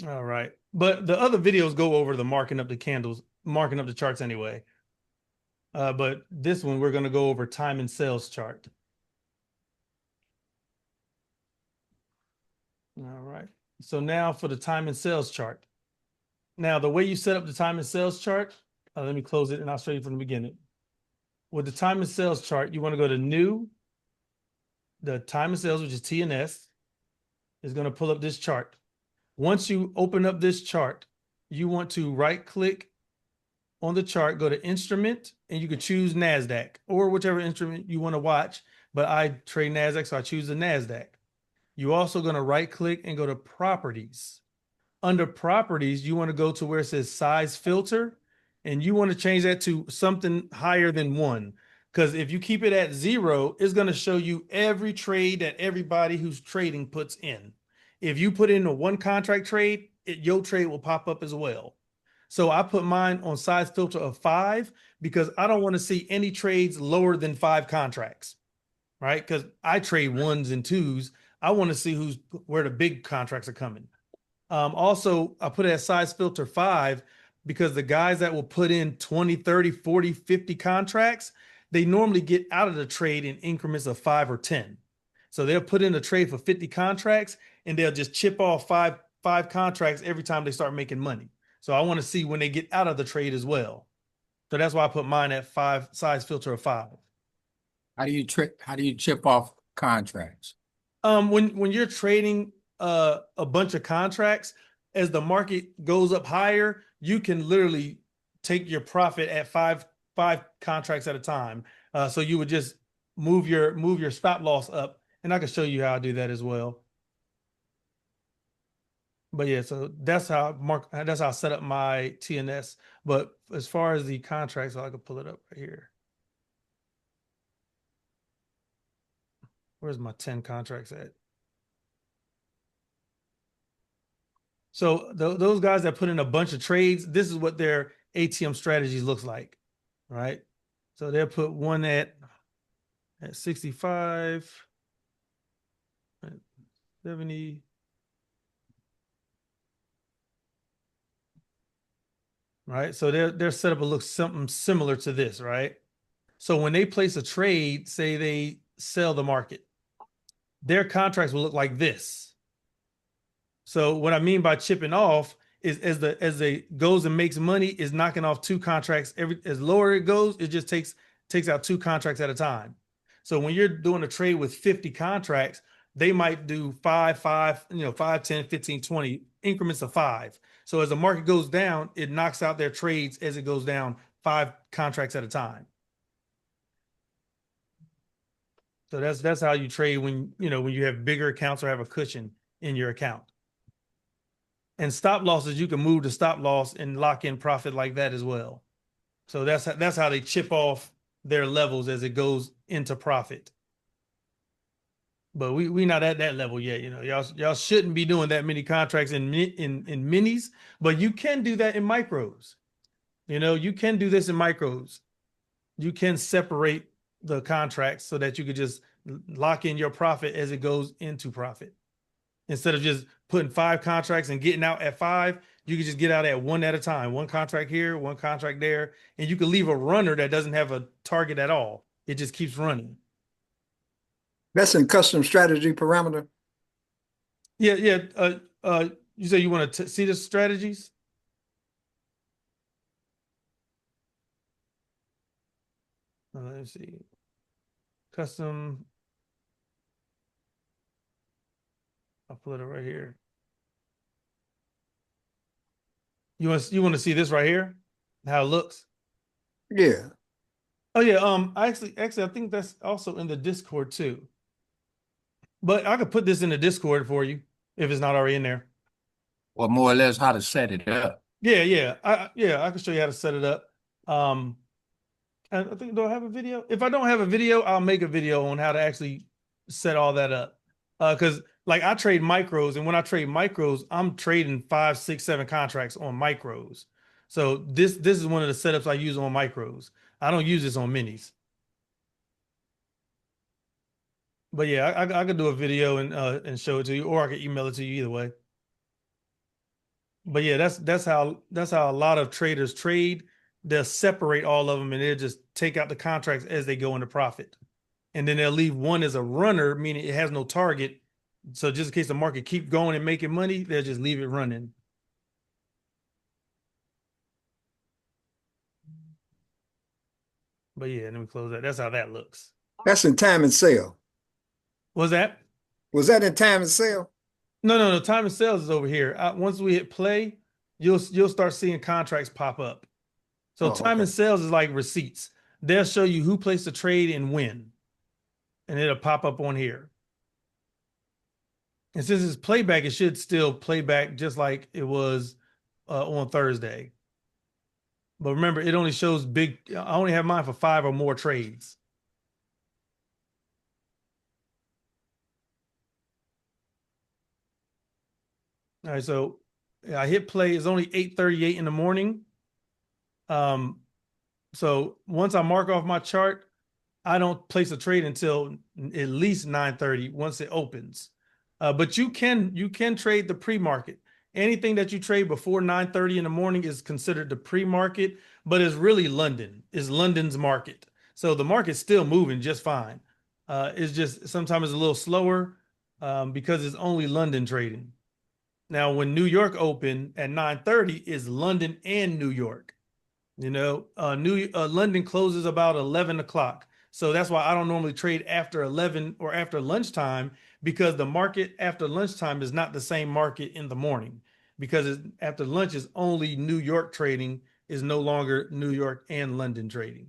All right. But the other videos go over the marking up the candles, marking up the charts anyway. But this one, we're going to go over time and sales chart. All right. So now for the time and sales chart. Now, the way you set up the time and sales chart, let me close it and I'll show you from the beginning. With the time and sales chart, you want to go to new, the time and sales, which is TNS, is going to pull up this chart. Once you open up this chart, you want to right click on the chart, go to instrument, and you could choose NASDAQ or whichever instrument you want to watch. But I trade NASDAQ, so I choose the NASDAQ. You're also going to right click and go to properties. Under properties, you want to go to where it says size filter, and you want to change that to something higher than 1. Because if you keep it at 0, it's going to show you every trade that everybody who's trading puts in. If you put in a 1 contract trade, your trade will pop up as well. So I put mine on size filter of 5 because I don't want to see any trades lower than 5 contracts, right? Because I trade 1s and 2s. I want to see where the big contracts are coming. Also, I put it at size filter 5 because the guys that will put in 20, 30, 40, 50 contracts, they normally get out of the trade in increments of 5 or 10. So they'll put in a trade for 50 contracts and they'll just chip off five contracts every time they start making money. So I want to see when they get out of the trade as well. So that's why I put mine at 5, size filter of 5. How do you chip off contracts? When you're trading a bunch of contracts, as the market goes up higher, you can literally take your profit at five contracts at a time. So you would just move your stop loss up, and I can show you how I do that as well. But yeah, so that's how I set up my TNS. But as far as the contracts, I can pull it up right here. Where's my 10 contracts at? So those guys that put in a bunch of trades, this is what their ATM strategies looks like, right? So they'll put one at 65, at 70. Right? So their setup will look something similar to this, right? So when they place a trade, say they sell the market, their contracts will look like this. So what I mean by chipping off is as they goes and makes money is knocking off 2 contracts as lower it goes, it just takes out 2 contracts at a time. So when you're doing a trade with 50 contracts, they might do 5, 5, 10, 15, 20 increments of 5. So as the market goes down, it knocks out their trades as it goes down 5 contracts at a time. So that's how you trade when you have bigger accounts or have a cushion in your account. And stop losses, you can move the stop loss and lock in profit like that as well. So that's how they chip off their levels as it goes into profit. But we not at that level yet. Y'all shouldn't be doing that many contracts in minis, but you can do that in micros. You can do this in micros. You can separate the contracts so that you could just lock in your profit as it goes into profit. Instead of just putting 5 contracts and getting out at 5, you can just get out at 1 at a time. 1 contract here, 1 contract there, and you can leave a runner that doesn't have a target at all. It just keeps running. That's in custom strategy parameter. Yeah, yeah. You say you want to see the strategies? Let's see. Custom. I'll pull it up right here. You want to see this right here? How it looks? Yeah. Oh yeah. Actually, I think that's also in the Discord too. But I could put this in the Discord for you if it's not already in there. Or more or less how to set it up. Yeah, yeah. I can show you how to set it up. I think, do I have a video? If I don't have a video, I'll make a video on how to actually set all that up. Because like I trade micros, and when I trade micros, I'm trading 5, 6, 7 contracts on micros. So this is one of the setups I use on micros. I don't use this on minis. But yeah, I could do a video and show it to you, or I could email it to you either way. But yeah, that's how a lot of traders trade. They'll separate all of them and they'll just take out the contracts as they go into profit. And then they'll leave one as a runner, meaning it has no target. So just in case the market keep going and making money, they'll just leave it running. But yeah, let me close that. That's how that looks. That's in time and sale. Was that? Was that in time and sale? No. Time and sales is over here. Once we hit play, you'll start seeing contracts pop up. So Oh, time okay. and sales is like receipts. They'll show you who placed a trade and when, and it'll pop up on here. And since it's playback, it should still play back just like it was on Thursday. But remember, it only shows big. I only have mine for 5 or more trades. All right, so I hit play. It's only 8:38 in the morning. So once I mark off my chart, I don't place a trade until at least 9:30 once it opens. But you can trade the pre-market. Anything that you trade before 9:30 in the morning is considered the pre-market, but it's really London. It's London's market. So the market's still moving just fine. It's just sometimes it's a little slower because it's only London trading. Now, when New York open at 9:30 is London and New York. London closes about 11 o'clock. So that's why I don't normally trade after 11 or after lunchtime, because the market after lunchtime is not the same market in the morning, because after lunch is only New York trading, is no longer New York and London trading.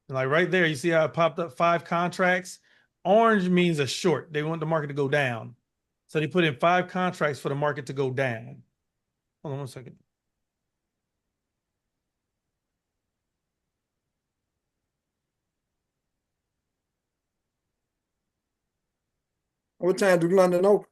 And like right there, you see how it popped up 5 contracts. Orange means a short. They want the market to go down. So they put in 5 contracts for the market to go down. Hold on one second. What time do London open?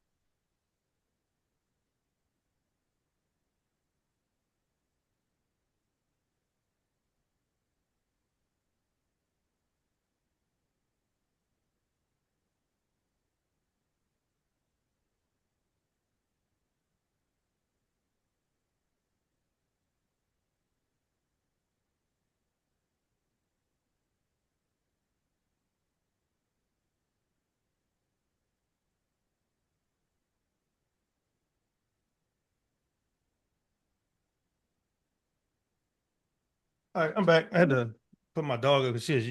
All right, I'm back. I had to put my dog up because she was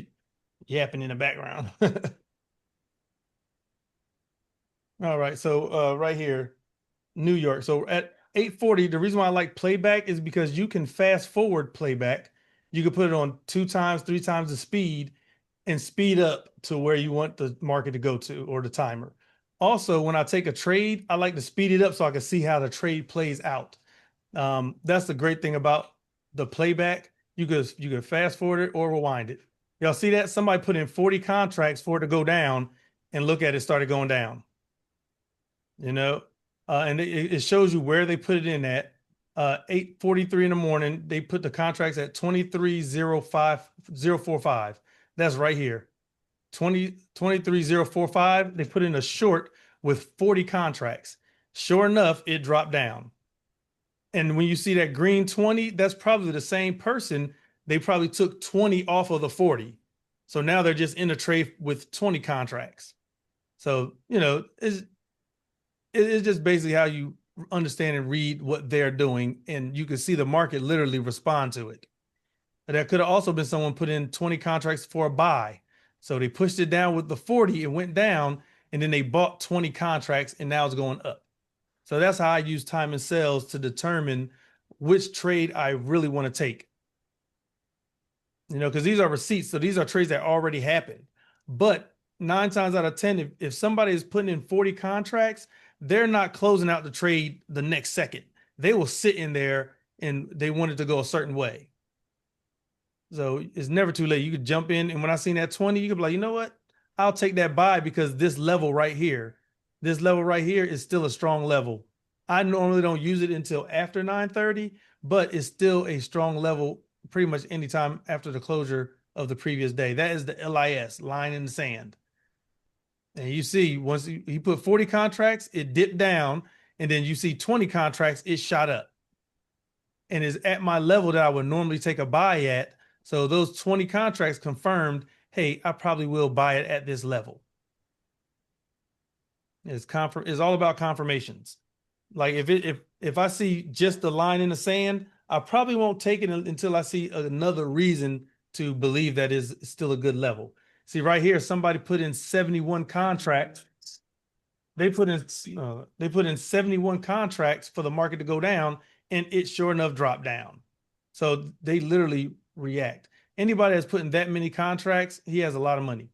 yapping in the background. All right, so right here, New York. So at 8:40, the reason why I like playback is because you can fast forward playback. You can put it on 2 times, 3 times the speed and speed up to where you want the market to go to, or the timer. Also, when I take a trade, I like to speed it up so I can see how the trade plays out. That's the great thing about the playback. You could fast forward it or rewind it. Y'all see that? Somebody put in 40 contracts for it to go down, and look at it started going down. And it shows you where they put it in at. 8:43 in the morning, they put the contracts at 23,05045. That's right here. 23,045. They put in a short with 40 contracts. Sure enough, it dropped down. And when you see that green 20, that's probably the same person. They probably took 20 off of the 40. So now they're just in a trade with 20 contracts. So, it's just basically how you understand and read what they're doing. And you can see the market literally respond to it. But that could have also been someone put in 20 contracts for a buy. So they pushed it down with the 40, it went down, and then they bought 20 contracts, and now it's going up. So that's how I use time and sales to determine which trade I really want to take. Because these are receipts. So these are trades that already happened. But 9 times out of 10, if somebody is putting in 40 contracts, they're not closing out the trade the next second. They will sit in there and they want it to go a certain way. So it's never too late. You could jump in, and when I seen that 20, you could be like, you know what? I'll take that buy, because this level right here is still a strong level. I normally don't use it until after 9:30, but it's still a strong level pretty much anytime after the closure of the previous day. That is the LIS, line in the sand. And you see, once he put 40 contracts, it dipped down, and then you see 20 contracts, it shot up and is at my level that I would normally take a buy at. So those 20 contracts confirmed, hey, I probably will buy it at this level. It's all about confirmations. Like if I see just the line in the sand, I probably won't take it until I see another reason to believe that is still a good level. See right here, somebody put in 71 contracts. They put in 71 contracts for the market to go down, and it sure enough dropped down. So they literally react. Anybody that's putting that many contracts, he has a lot of money.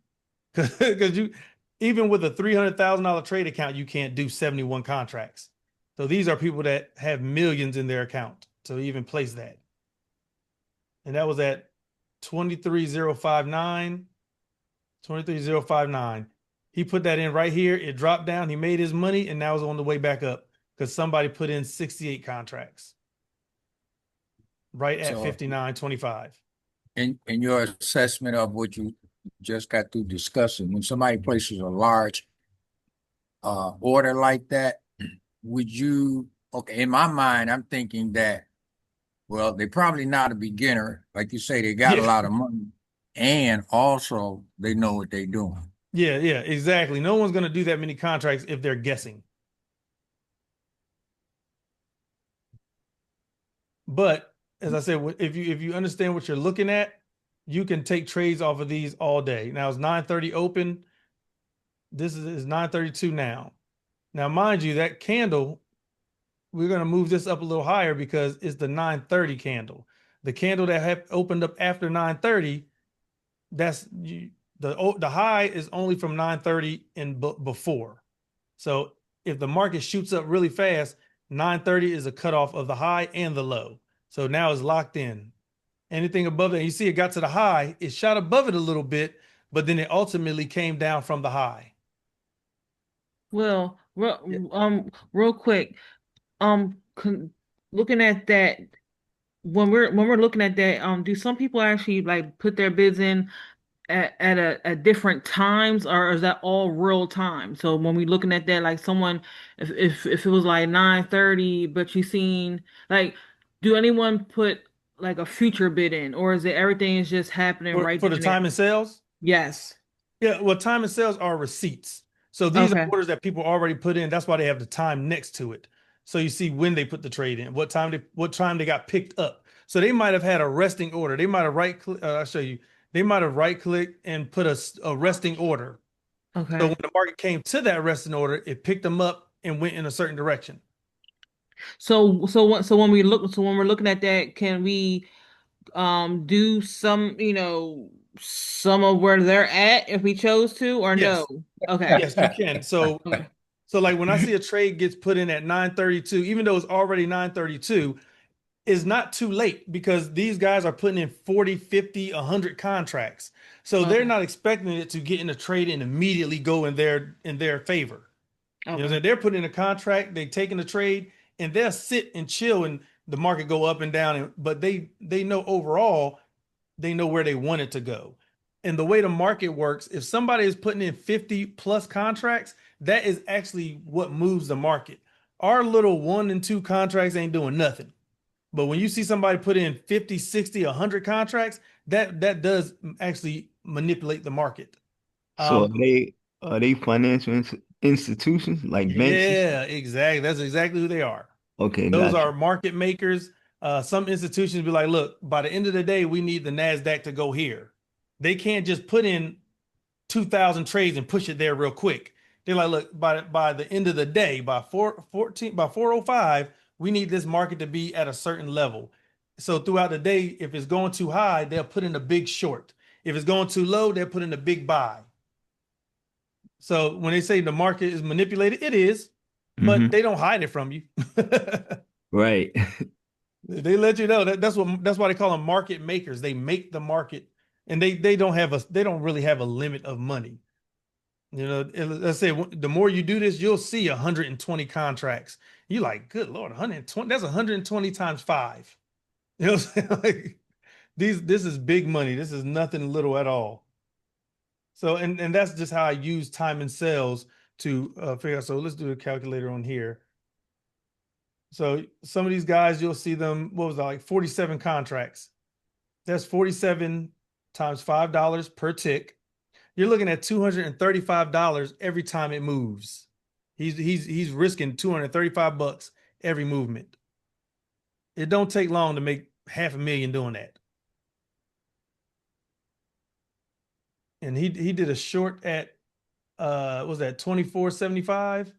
Because you, even with a $300,000 trade account, you can't do 71 contracts. So these are people that have millions in their account to even place that. And that was at 23,059. 23,059. He put that in right here. It dropped down. He made his money, and now it's on the way back up because somebody put in 68 contracts right at 59.25. In your assessment of what you just got through discussing, when somebody places a large order like that, would you, okay, in my mind, I'm thinking that, well, they're probably not a beginner. Like you say, they got a lot of money, and also they know what they're doing. Yeah, exactly. No one's going to do that many contracts if they're guessing. But as I said, if you understand what you're looking at, you can take trades off of these all day. Now it's 9:30 open. This is 9:32 now. Now, mind you, that candle, we're going to move this up a little higher because it's the 9:30 candle. The candle that had opened up after 9:30, that's the high is only from 9:30 and before. So if the market shoots up really fast, 9:30 is a cutoff of the high and the low. So now it's locked in. Anything above that, you see it got to the high, it shot above it a little bit, but then it ultimately came down from the high. Well, real quick, looking at that, when we're looking at that, do some people actually like put their bids in at different times, or is that all real time? So when we looking at that, like someone, if it was like 9:30, but you seen like, do anyone put like a future bid in, or is it everything is just happening right For the then and time there? and sales? Yes. Yeah, well, time and sales are receipts. So these are Okay. orders that people already put in. That's why they have the time next to it. So you see when they put the trade in, what time they got picked up. So they might have had a resting order. They might have I'll show you. They might have right clicked and put a resting order. So Okay. when the market came to that resting order, it picked them up and went in a certain direction. So when we're looking at that, can we do some, some of where they're at if we chose to, or no? Yes, Okay. yes, you can. Okay. So like when I see a trade gets put in at 9:32, even though it's already 9:32, is not too late because these guys are putting in 40, 50, 100 contracts. So they're Okay. not expecting it to get in a trade and immediately go in their favor. You know what I'm Okay. saying? They're putting in a contract, they taking the trade, and they'll sit and chill and the market go up and down. But they know overall, they know where they want it to go. And the way the market works, if somebody is putting in 50 plus contracts, that is actually what moves the market. Our little 1 and 2 contracts ain't doing nothing. But when you see somebody put in 50, 60, 100 contracts, that does actually manipulate the market. So are they financial institutions like banks? Yeah, exactly. That's exactly who they are. Okay, Those gotcha. are market makers. Some institutions be like, look, by the end of the day, we need the NASDAQ to go here. They can't just put in 2,000 trades and push it there real quick. They're like, look, by the end of the day, by 4:05, we need this market to be at a certain level. So throughout the day, if it's going too high, they'll put in a big short. If it's going too low, they'll put in a big buy. So when they say the market is manipulated, it is, but Mm-hmm. they don't hide it from you. Right. They let you know that's why they call them market makers. They make the market, and they don't really have a limit of money. You know, let's say the more you do this, you'll see 120 contracts. You like, good Lord, 120, that's 120 times 5. You know what I'm saying? Like this is big money. This is nothing little at all. So, and that's just how I use time and sales to figure out. So let's do a calculator on here. So some of these guys, you'll see them, what was that, like 47 contracts. That's 47 times $5 per tick. You're looking at $235 every time it moves. He's risking 235 bucks every movement. It don't take long to make $500,000 doing that. And he did a short at what was that 24.75?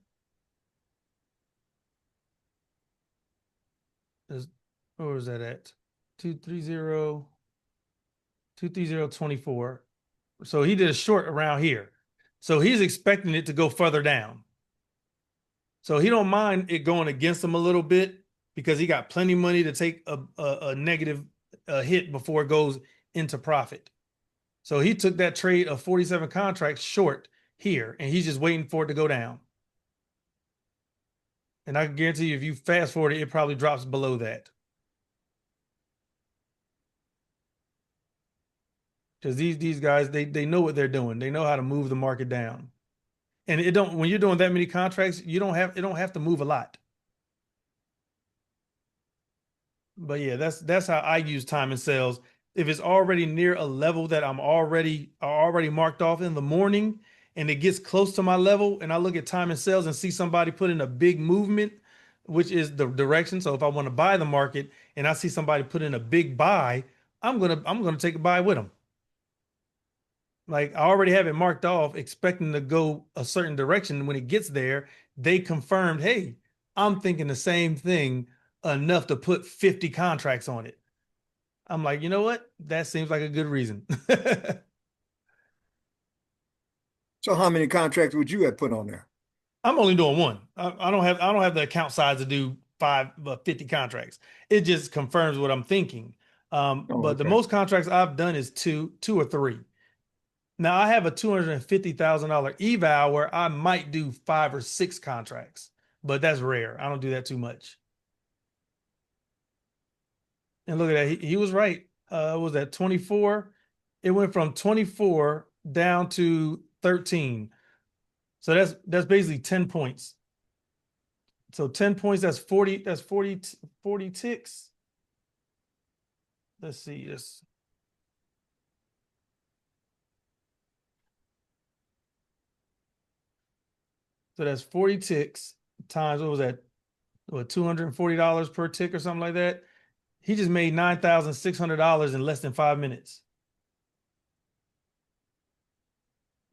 Where was that at? 230 230.24. So he did a short around here. So he's expecting it to go further down. So he don't mind it going against him a little bit because he got plenty of money to take a negative hit before it goes into profit. So he took that trade of 47 contracts short here, and he's just waiting for it to go down. And I can guarantee you, if you fast forward it probably drops below that. Because these guys, they know what they're doing. They know how to move the market down. And it don't, when you're doing that many contracts, it don't have to move a lot. But yeah, that's how I use time and sales. If it's already near a level that I'm already marked off in the morning and it gets close to my level and I look at time and sales and see somebody put in a big movement, which is the direction. So if I want to buy the market and I see somebody put in a big buy, I'm gonna take a buy with them. Like I already have it marked off, expecting to go a certain direction. When it gets there, they confirmed, hey, I'm thinking the same thing enough to put 50 contracts on it. I'm like, you know what? That seems like a good reason. So how many contracts would you have put on there? I'm only doing one. I don't have the account size to do 50 contracts. It just confirms what I'm thinking. Oh, But the okay. most contracts I've done is two or three. Now I have a $250,000 eval where I might do 5 or 6 contracts, but that's rare. I don't do that too much. And look at that. He was right. Was that 24? It went from 24 down to 13. So that's basically 10 points. So 10 points, that's 40 ticks. Let's see this. So that's 40 ticks times, what was that? What, $240 per tick or something like that? He just made $9,600 in less than 5 minutes.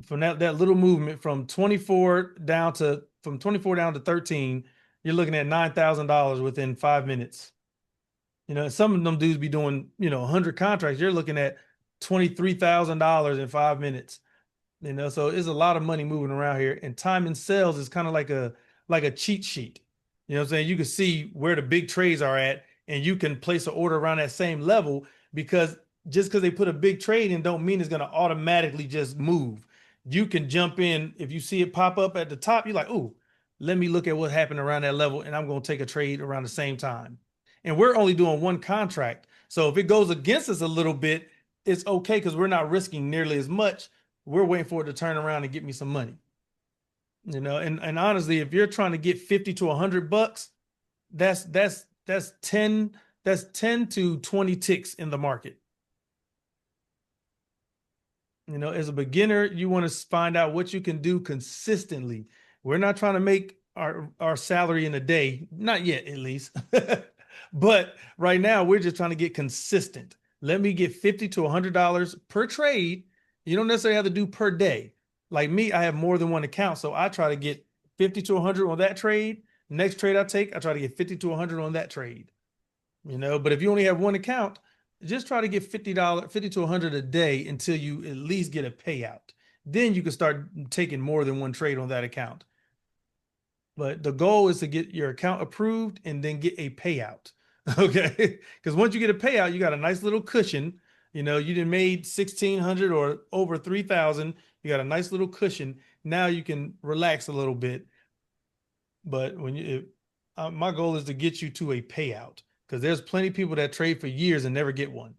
From that little movement from 24 down to 13, you're looking at $9,000 within 5 minutes. You know, some of them dudes be doing, 100 contracts. You're looking at $23,000 in 5 minutes. You know, so it's a lot of money moving around here. And time in sales is kind of like a cheat sheet. You know what I'm saying? You can see where the big trades are at, and you can place an order around that same level because just because they put a big trade in don't mean it's going to automatically just move. You can jump in if you see it pop up at the top, you're like, oh, let me look at what happened around that level, and I'm going to take a trade around the same time. And we're only doing one contract. So if it goes against us a little bit, it's okay because we're not risking nearly as much. We're waiting for it to turn around and get me some money. You know, and honestly, if you're trying to get 50 to 100 bucks, that's 10 to 20 ticks in the market. You know, as a beginner, you want to find out what you can do consistently. We're not trying to make our salary in a day, not yet at least. But right now, we're just trying to get consistent. Let me get $50 to $100 per trade. You don't necessarily have to do per day. Like me, I have more than one account, so I try to get 50 to 100 on that trade. Next trade I take, I try to get 50 to 100 on that trade. You know, but if you only have one account, just try to get $50 to 100 a day until you at least get a payout. Then you can start taking more than one trade on that account. But the goal is to get your account approved and then get a payout. Okay. Because once you get a payout, you got a nice little cushion. You know, you done made 1,600 or over 3,000. You got a nice little cushion. Now you can relax a little bit. But my goal is to get you to a payout because there's plenty of people that trade for years and never get one.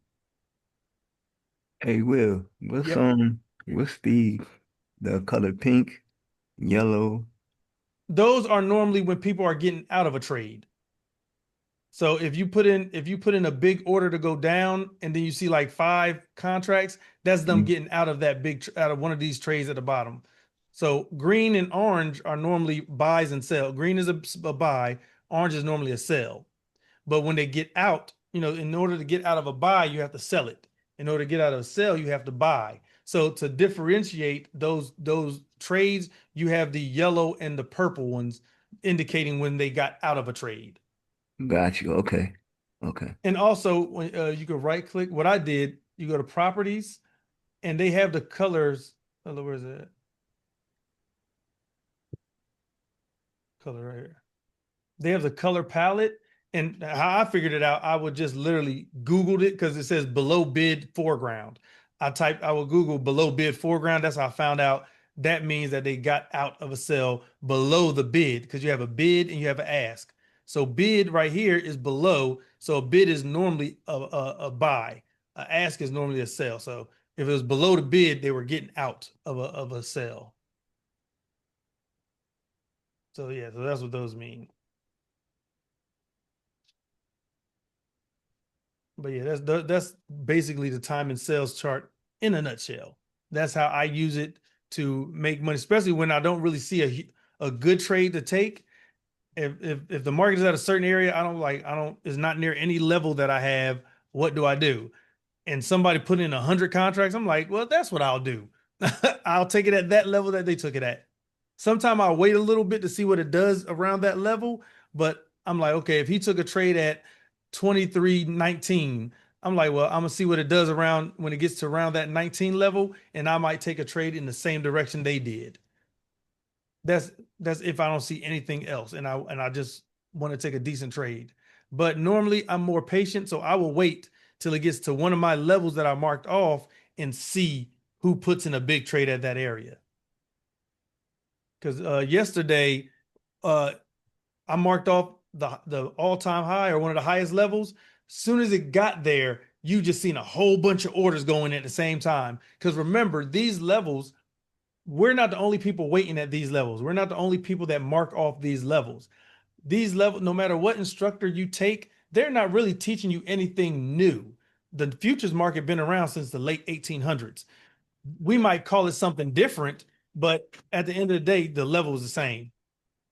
Hey, Will, Yep. what's the color pink, yellow? Those are normally when people are getting out of a trade. So if you put in a big order to go down and then you see like 5 contracts, that's them Mhm. getting out of that out of one of these trades at the bottom. So green and orange are normally buys and sell. Green is a buy, orange is normally a sell. But when they get out, in order to get out of a buy, you have to sell it. In order to get out of a sell, you have to buy. So to differentiate those trades, you have the yellow and the purple ones indicating when they got out of a trade. Got you. Okay. Okay. And also, when you can right click, what I did, you go to properties, and they have the colors. Oh, where is it? Color right here. They have the color palette, and how I figured it out, I would just literally Googled it because it says below bid foreground. I would Google below bid foreground. That's how I found out. That means that they got out of a sell below the bid because you have a bid and you have an ask. So bid right here is below. So a bid is normally a buy. A ask is normally a sell. So if it was below the bid, they were getting out of a sell. So yeah, so that's what those mean. But yeah, that's basically the time and sales chart in a nutshell. That's how I use it to make money, especially when I don't really see a good trade to take. If the market is at a certain area, it's not near any level that I have. What do I do? And somebody put in 100 contracts, I'm like, well, that's what I'll do. I'll take it at that level that they took it at. Sometime I'll wait a little bit to see what it does around that level, but I'm like, okay, if he took a trade at 23.19, I'm like, well, I'm gonna see what it does around when it gets to around that 19 level, and I might take a trade in the same direction they did. That's if I don't see anything else, and I just want to take a decent trade. But normally I'm more patient, so I will wait till it gets to one of my levels that I marked off and see who puts in a big trade at that area. Because yesterday, I marked off the all-time high or one of the highest levels. Soon as it got there, you just seen a whole bunch of orders going at the same time. Because remember, these levels, we're not the only people waiting at these levels. We're not the only people that mark off these levels. These levels, no matter what instructor you take, they're not really teaching you anything new. The futures market been around since the late 1800s. We might call it something different, but at the end of the day, the level is the same.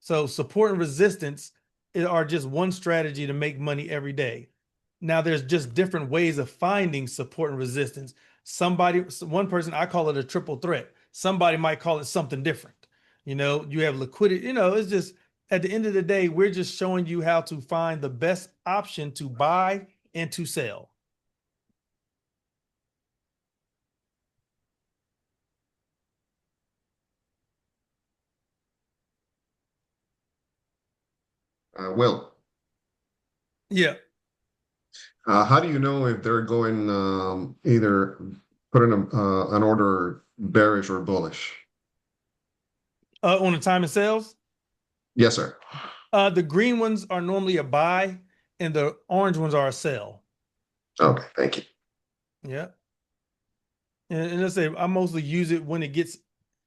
So support and resistance are just one strategy to make money every day. Now there's just different ways of finding support and resistance. One person, I call it a triple threat. Somebody might call it something different. You have liquidity, it's just at the end of the day, we're just showing you how to find the best option to buy and to sell. Will, Yeah. how do you know if they're going either put in an order bearish or bullish? On the time and sales, Yes, sir. the green ones are normally a buy and the orange ones are a sell. Okay, thank you. Yeah. And let's say I mostly use it when if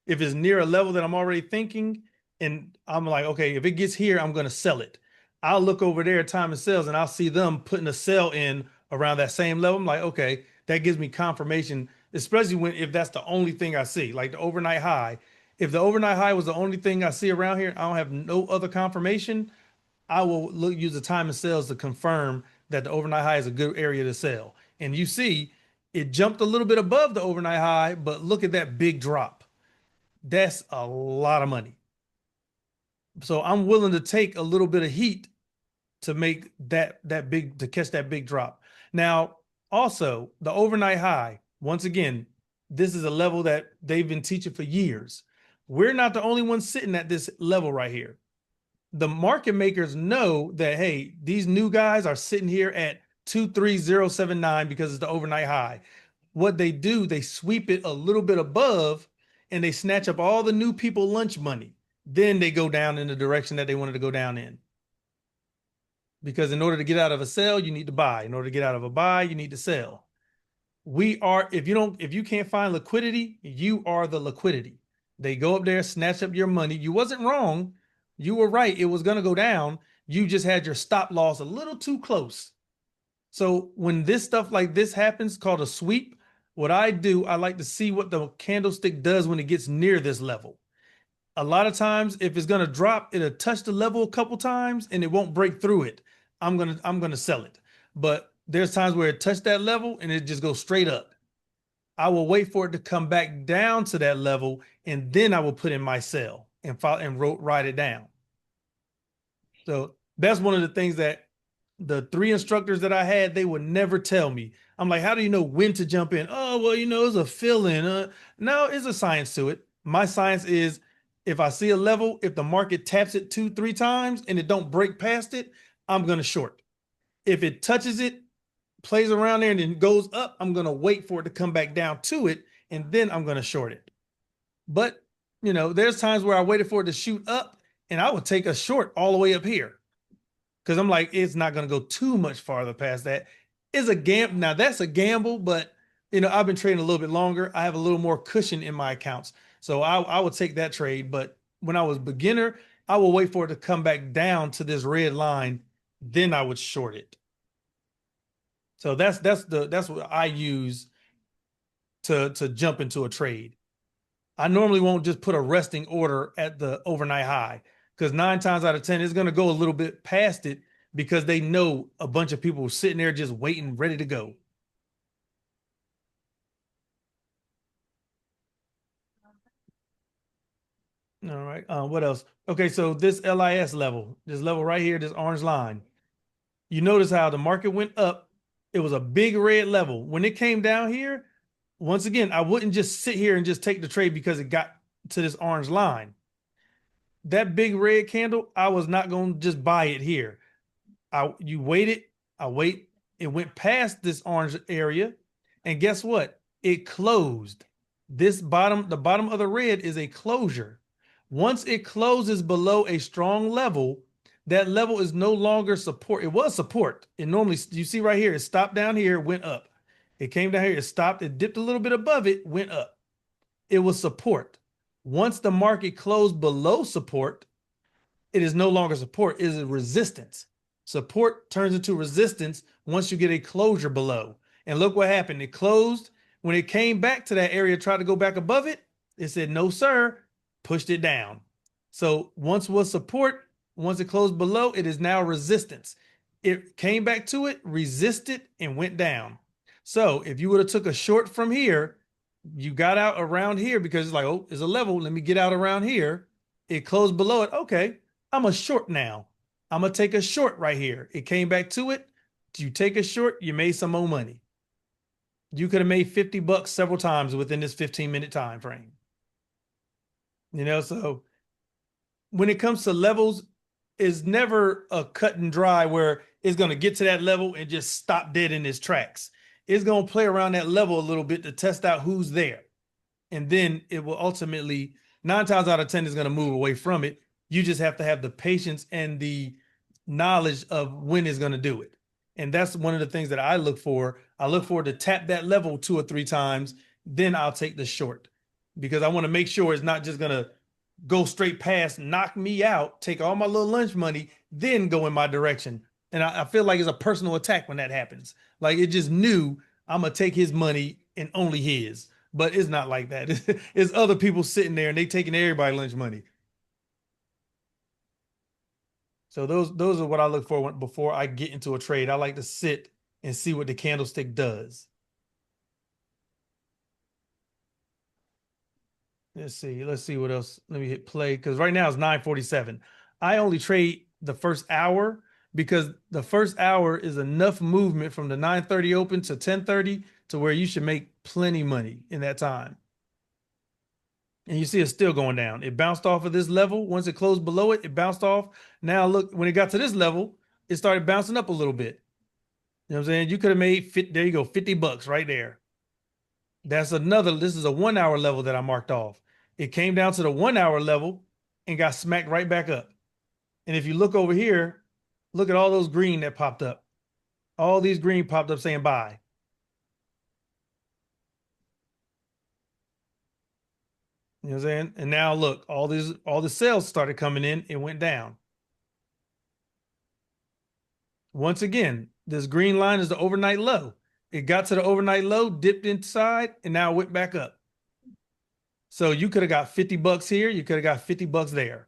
it's near a level that I'm already thinking, and I'm like, okay, if it gets here, I'm going to sell it. I'll look over there at time and sales and I'll see them putting a sell in around that same level. I'm like, okay, that gives me confirmation, especially if that's the only thing I see, like the overnight high. If the overnight high was the only thing I see around here, I don't have no other confirmation. I will use the time and sales to confirm that the overnight high is a good area to sell. And you see, it jumped a little bit above the overnight high, but look at that big drop. That's a lot of money. So I'm willing to take a little bit of heat to make to catch that big drop. Now, also the overnight high, once again, this is a level that they've been teaching for years. We're not the only ones sitting at this level right here. The market makers know that, hey, these new guys are sitting here at 23079 because it's the overnight high. What they do, they sweep it a little bit above and they snatch up all the new people lunch money. Then they go down in the direction that they wanted to go down in. Because in order to get out of a sell, you need to buy. In order to get out of a buy, you need to sell. If you can't find liquidity, you are the liquidity. They go up there, snatch up your money. You wasn't wrong. You were right. It was going to go down. You just had your stop loss a little too close. So when this stuff like this happens, called a sweep, what I do, I like to see what the candlestick does when it gets near this level. A lot of times, if it's gonna drop, it'll touch the level a couple times and it won't break through it. I'm gonna sell it. But there's times where it touched that level and it just goes straight up. I will wait for it to come back down to that level, and then I will put in my sell and ride it down. So that's one of the things that the 3 instructors that I had, they would never tell me. I'm like, how do you know when to jump in? Oh, well, it's a fill-in. No, it's a science to it. My science is if I see a level, if the market taps it 2-3 times and it don't break past it, I'm going to short. If it touches it, plays around there and then goes up, I'm going to wait for it to come back down to it, and then I'm going to short it. But, there's times where I waited for it to shoot up and I would take a short all the way up here. Because I'm like, it's not going to go too much farther past that. It's a gamble. Now that's a gamble, but I've been trading a little bit longer. I have a little more cushion in my accounts. So I would take that trade. But when I was beginner, I will wait for it to come back down to this red line. Then I would short it. So that's what I use to jump into a trade. I normally won't just put a resting order at the overnight high, because 9 times out of 10, it's going to go a little bit past it because they know a bunch of people sitting there just waiting, ready to go. All right. What else? Okay. So this LIS level, this level right here, this orange line, you notice how the market went up. It was a big red level. When it came down here, once again, I wouldn't just sit here and just take the trade because it got to this orange line. That big red candle, I was not going to just buy it here. You waited, I wait. It went past this orange area, and guess what? It closed. The bottom of the red is a closure. Once it closes below a strong level, that level is no longer support. It was support. It normally, you see right here, it stopped down here, went up. It came down here, it stopped, it dipped a little bit above it, went up. It was support. Once the market closed below support, it is no longer support, it is resistance. Support turns into resistance once you get a closure below. And look what happened. It closed. When it came back to that area, tried to go back above it, it said, no, sir, pushed it down. So once was support, once it closed below, it is now resistance. It came back to it, resisted, and went down. So if you would have took a short from here, you got out around here because it's like, oh, there's a level. Let me get out around here. It closed below it. Okay, I'm a short now. I'm going to take a short right here. It came back to it. You take a short, you made some more money. You could have made $50 several times within this 15-minute time frame. So when it comes to levels, it's never a cut and dry where it's going to get to that level and just stop dead in its tracks. It's going to play around that level a little bit to test out who's there. And then it will ultimately, 9 times out of 10, is going to move away from it. You just have to have the patience and the knowledge of when it's going to do it. And that's one of the things that I look for. I look for to tap that level 2 or 3 times. Then I'll take the short, because I want to make sure it's not just going to go straight past, knock me out, take all my little lunch money, then go in my direction. And I feel like it's a personal attack when that happens. Like it just knew I'm going to take his money and only his. But it's not like that. It's other people sitting there and they taking everybody lunch money. So those are what I look for before I get into a trade. I like to sit and see what the candlestick does. Let's see what else. Let me hit play, because right now it's 9:47. I only trade the first hour because the first hour is enough movement from the 9:30 open to 10:30 to where you should make plenty money in that time. And you see it's still going down. It bounced off of this level. Once it closed below it, it bounced off. Now look, when it got to this level, it started bouncing up a little bit. You know what I'm saying? You could have made there you go, $50 right there. This is a 1 hour level that I marked off. It came down to the 1 hour level and got smacked right back up. And if you look over here, look at all those green that popped up. All these green popped up saying buy. You know what I'm saying? And now look, all the sales started coming in, it went down. Once again, this green line is the overnight low. It got to the overnight low, dipped inside, and now went back up. So you could have got 50 bucks here. You could have got 50 bucks there.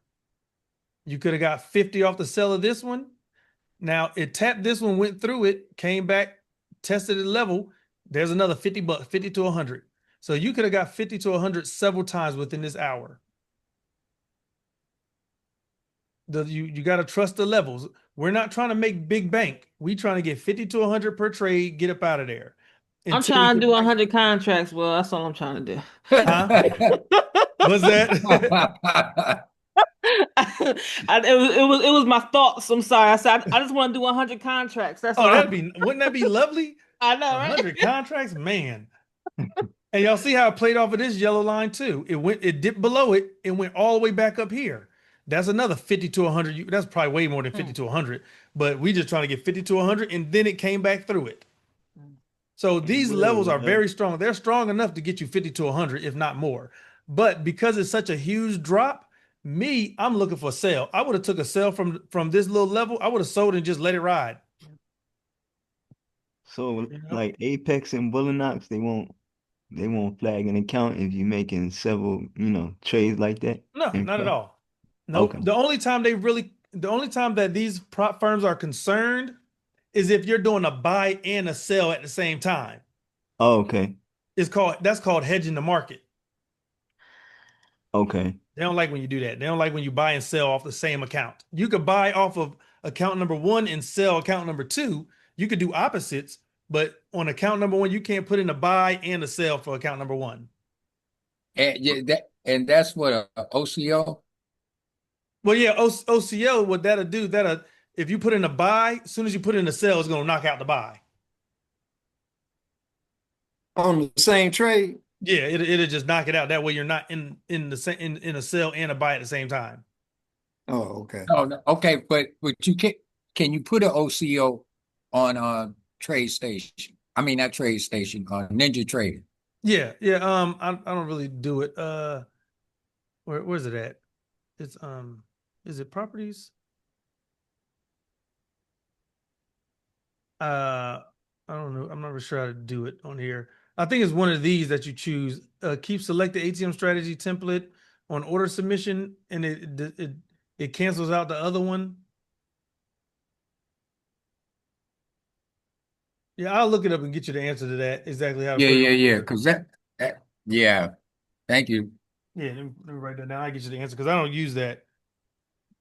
You could have got 50 off the sell of this one. Now it tapped this one, went through it, came back, tested the level. There's another 50 bucks, 50 to 100. So you could have got 50 to 100 several times within this hour. You got to trust the levels. We're not trying to make big bank. We trying to get 50 to 100 per trade, get up out of there. I'm Until trying to do we- 100 contracts. Well, that's all I'm trying to do. Huh? What's that? It was my thoughts. I'm sorry. I said I just want to do 100 contracts. That's Oh, all. wouldn't that be lovely? I know, right? 100 contracts, man. And y'all see how it played off of this yellow line too. It dipped below it and went all the way back up here. That's another 50 to 100. That's probably way more than 50 to 100, but we just trying to get 50 to 100 and then it came back through it. So these levels are very strong. They're strong enough to get you 50 to 100, if not more. But because it's such a huge drop, I'm looking for a sell. I would have took a sell from this little level. I would have sold and just let it ride. So You know? like Apex and Bullinox, they won't flag an account if you're making several, trades like that. No, in not at pro- all. Nope. Okay. The only time that these prop firms are concerned is if you're doing a buy and a sell at the same time. Oh, okay. That's called hedging the market. Okay. They don't like when you do that. They don't like when you buy and sell off the same account. You could buy off of account number one and sell account number two. You could do opposites, but on account number one, you can't put in a buy and a sell for account number one. And yeah, that's what a OCO. Well, yeah, OCO, what that'll do, if you put in a buy, as soon as you put in a sell, it's going to knock out the buy. On the same trade? Yeah, it'll just knock it out. That way you're not in the same in a sell and a buy at the same time. Oh, okay. Oh, no, okay, but you can you put an OCO on trade station? I mean, not trade station, NinjaTrader. Yeah, yeah. I don't really do it. Where's it at? It's is it properties? I don't know. I'm not really sure how to do it on here. I think it's one of these that you choose. Keep selected ATM strategy template on order submission, and it cancels out the other one. Yeah, I'll look it up and get you the answer to that. Exactly how to Yeah, put it yeah, on. yeah. Because yeah. Thank you. Yeah, let me write that down. I get you the answer because I don't use that.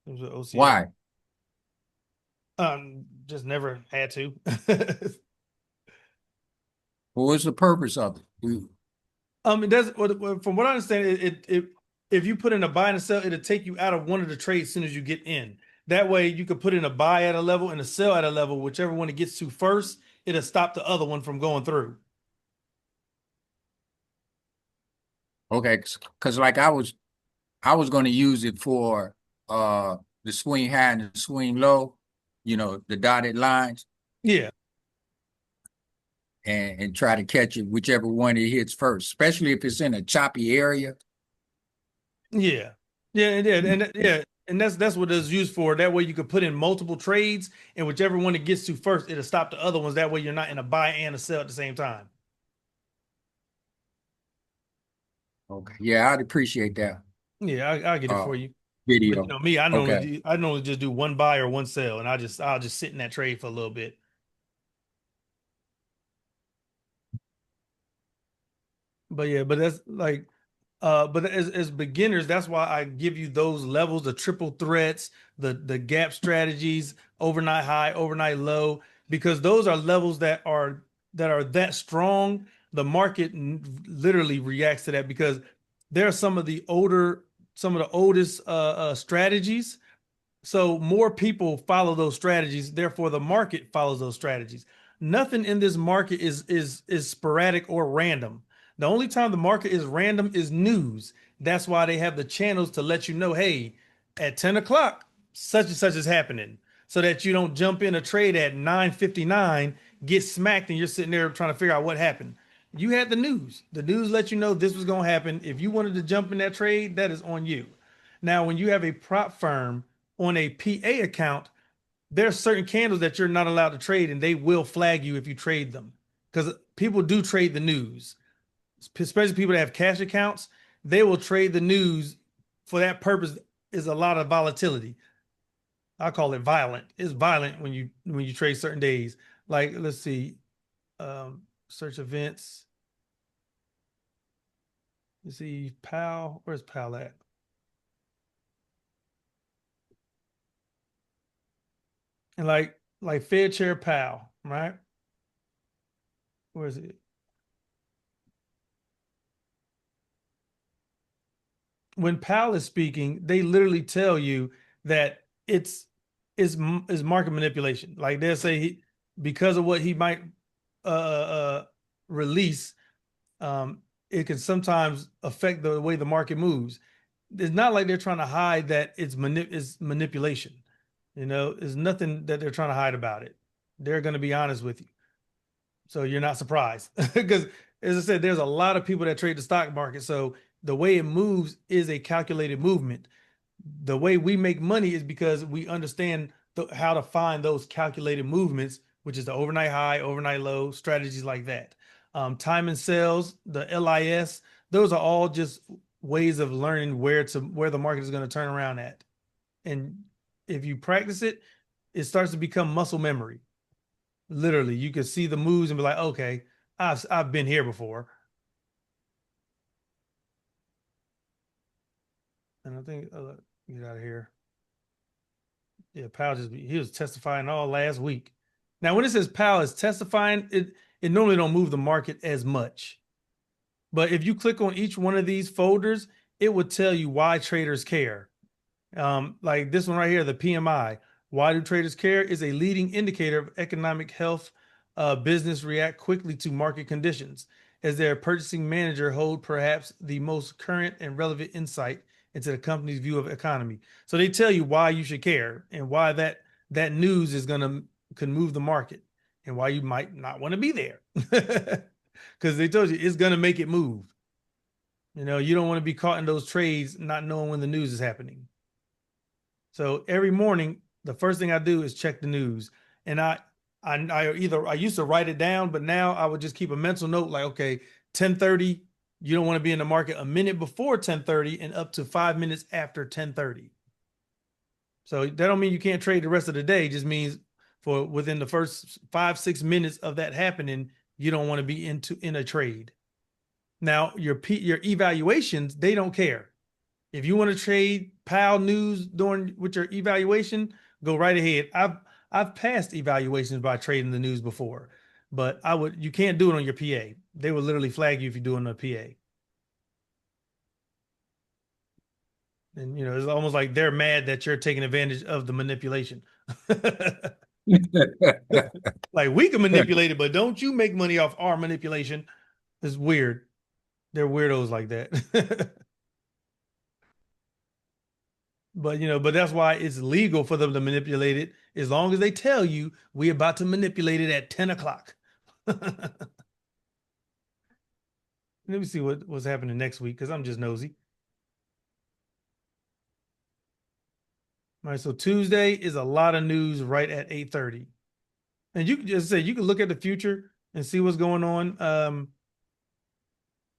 It was an OCO. Why? Just never had to. What was the purpose of it? It does. From what I understand, it if you put in a buy and a sell, it'll take you out of one of the trades as soon as you get in. That way, you could put in a buy at a level and a sell at a level, whichever one it gets to first. It'll stop the other one from going through. Okay, because like I was going to use it for the swing high and the swing low, the dotted lines, Yeah, and try to catch it whichever one it hits first, especially if it's in a choppy area. yeah, yeah, and that's what it's used for. That way, you could put in multiple trades, and whichever one it gets to first, it'll stop the other ones. That way, you're not in a buy and a sell at the same time. Okay, yeah, I'd appreciate that Yeah, I'll get it for you. But video. me, I Okay. normally just do one buy or one sell, and I'll just sit in that trade for a little bit. But yeah, but that's like, but as beginners, that's why I give you those levels, the triple threats, the gap strategies, overnight high, overnight low, because those are levels that strong. The market literally reacts to that because there are some of the oldest strategies. So more people follow those strategies, therefore the market follows those strategies. Nothing in this market is sporadic or random. The only time the market is random is news. That's why they have the channels to let you know, hey, at 10 o'clock, such and such is happening. So that you don't jump in a trade at 9:59, get smacked, and you're sitting there trying to figure out what happened. You had the news. The news let you know this was gonna happen. If you wanted to jump in that trade, that is on you. Now, when you have a prop firm on a PA account, there are certain candles that you're not allowed to trade, and they will flag you if you trade them, because people do trade the news, especially people that have cash accounts. They will trade the news for that purpose. Is a lot of volatility. I call it violent. It's violent when you trade certain days. Like, let's see, search events. You see Powell. Where's Powell at? And like Fed Chair Powell, right? Where is it? When Powell is speaking, they literally tell you that it's market manipulation. Like they'll say because of what he might release, it can sometimes affect the way the market moves. It's not like they're trying to hide that it's manipulation. There's nothing that they're trying to hide about it. They're going to be honest with you. So you're not surprised because, as I said, there's a lot of people that trade the stock market. So the way it moves is a calculated movement. The way we make money is because we understand how to find those calculated movements, which is the overnight high, overnight low, strategies like that. Time and sales, the LIS, those are all just ways of learning where the market is going to turn around at. And if you practice it, it starts to become muscle memory. Literally, you can see the moves and be like, okay, I've been here before. And I think get out of here. Yeah, Powell he was testifying all last week. Now, when it says Powell is testifying, it normally don't move the market as much. But if you click on each one of these folders, it would tell you why traders care. Like this one right here, the PMI. Why do traders care? Is a leading indicator of economic health. Business react quickly to market conditions, as their purchasing manager hold perhaps the most current and relevant insight into the company's view of economy. So they tell you why you should care and why that news can move the market and why you might not want to be there, because they told you it's gonna make it move. You don't want to be caught in those trades not knowing when the news is happening. So every morning, the first thing I do is check the news. And I used to write it down, but now I would just keep a mental note like, okay, 10:30, you don't want to be in the market a minute before 10:30 and up to 5 minutes after 10:30. So that don't mean you can't trade the rest of the day. It just means for within the first 5-6 minutes of that happening, you don't want to be in a trade. Now, your evaluations, they don't care. If you want to trade Powell news with your evaluation, go right ahead. I've passed evaluations by trading the news before, but you can't do it on your PA. They will literally flag you if you do it on a PA. And it's almost like they're mad that you're taking advantage of the manipulation. Like, we can manipulate it, but don't you make money off our manipulation. It's weird. They're weirdos like that. But that's why it's legal for them to manipulate it, as long as they tell you we're about to manipulate it at 10 o'clock. Let me see what's happening next week, because I'm just nosy. All right, so Tuesday is a lot of news right at 8:30. And you can just say, you can look at the future and see what's going on.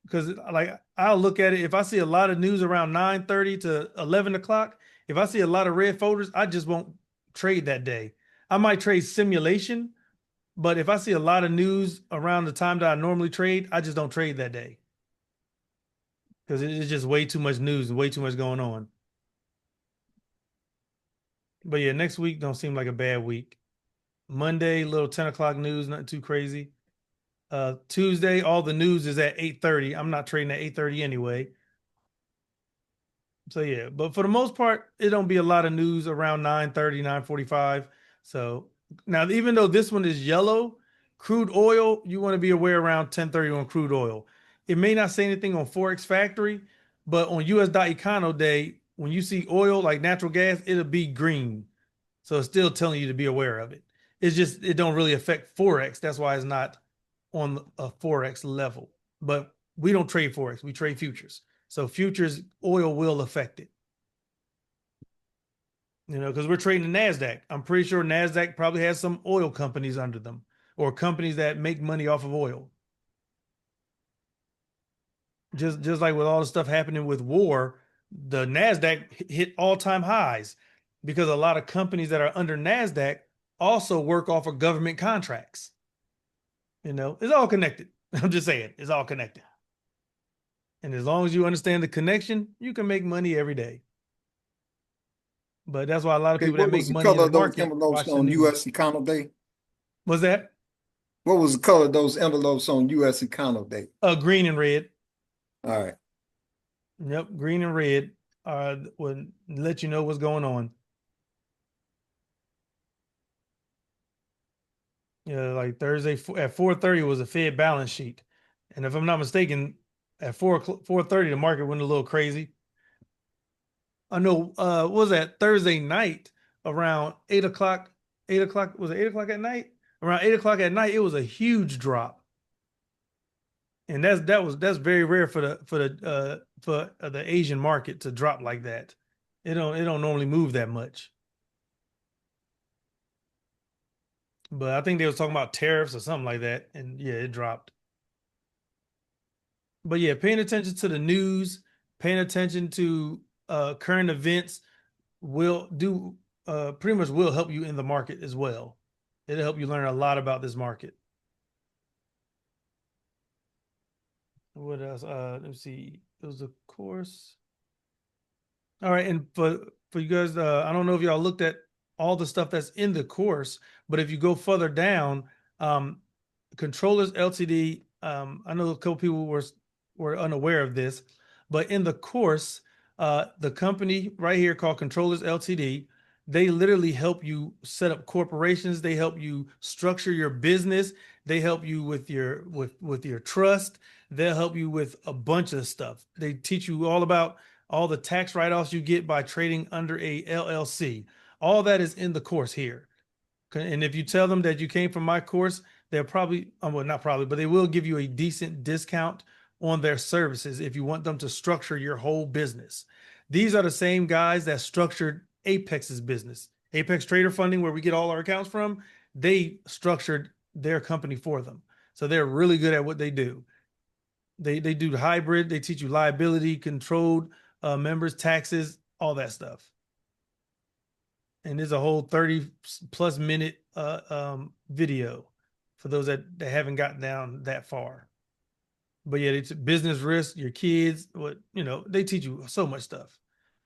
Because like, I'll look at it. If I see a lot of news around 9:30 to 11 o'clock, if I see a lot of red folders, I just won't trade that day. I might trade simulation, but if I see a lot of news around the time that I normally trade, I just don't trade that day. Because it's just way too much news and way too much going on. But yeah, next week don't seem like a bad week. Monday, little 10 o'clock news, nothing too crazy. Tuesday, all the news is at 8:30. I'm not trading at 8:30 anyway. So yeah, but for the most part, it don't be a lot of news around 9:30, 9:45. So now, even though this one is yellow, crude oil, you want to be aware around 10:30 on crude oil. It may not say anything on Forex Factory, but on US.Econo Day, when you see oil like natural gas, it'll be green. So it's still telling you to be aware of it. It's just, it don't really affect Forex. That's why it's not on a Forex level. But we don't trade Forex, we trade futures. So futures, oil will affect it. You know, because we're trading the NASDAQ. I'm pretty sure NASDAQ probably has some oil companies under them or companies that make money off of oil. Just like with all the stuff happening with war, the NASDAQ hit all-time highs because a lot of companies that are under NASDAQ also work off of government contracts. You know, it's all connected. I'm just saying, it's all connected. And as long as you understand the connection, you can make money every day. But that's why a lot of Okay, people that what make was the money in color the of those market envelopes watch the on news. U.S. Econo Day? What's that? What was the color of those envelopes on U.S. Econo Day? Green and red. All right. Yep, green and red would let you know what's going on. Yeah, like Thursday at 4:30 was a Fed balance sheet, and if I'm not mistaken, at 4:30 the market went a little crazy. I know. What was that Thursday night around 8 o'clock? 8 o'clock, was it 8 o'clock at night? Around 8 o'clock at night, it was a huge drop, and that's very rare for the Asian market to drop like that. It don't normally move that much. But I think they was talking about tariffs or something like that, and yeah, it dropped. But yeah, paying attention to the news, paying attention to current events will do pretty much will help you in the market as well. It'll help you learn a lot about this market. What else? Let's see. It was a course. All right, and for you guys, I don't know if y'all looked at all the stuff that's in the course, but if you go further down, Controllers Ltd. I know a couple people were unaware of this, but in the course, the company right here called Controllers Ltd. They literally help you set up corporations. They help you structure your business. They help you with your trust. They'll help you with a bunch of stuff. They teach you all about all the tax write-offs you get by trading under a LLC. All that is in the course here. And if you tell them that you came from my course, they'll probably, well, not probably, but they will give you a decent discount on their services if you want them to structure your whole business. These are the same guys that structured Apex's business. Apex Trader Funding, where we get all our accounts from, they structured their company for them. So they're really good at what they do. They do hybrid. They teach you liability, controlled members, taxes, all that stuff. And there's a whole 30+ minute video for those that haven't gotten down that far. But yeah, it's business risk, your kids, they teach you so much stuff.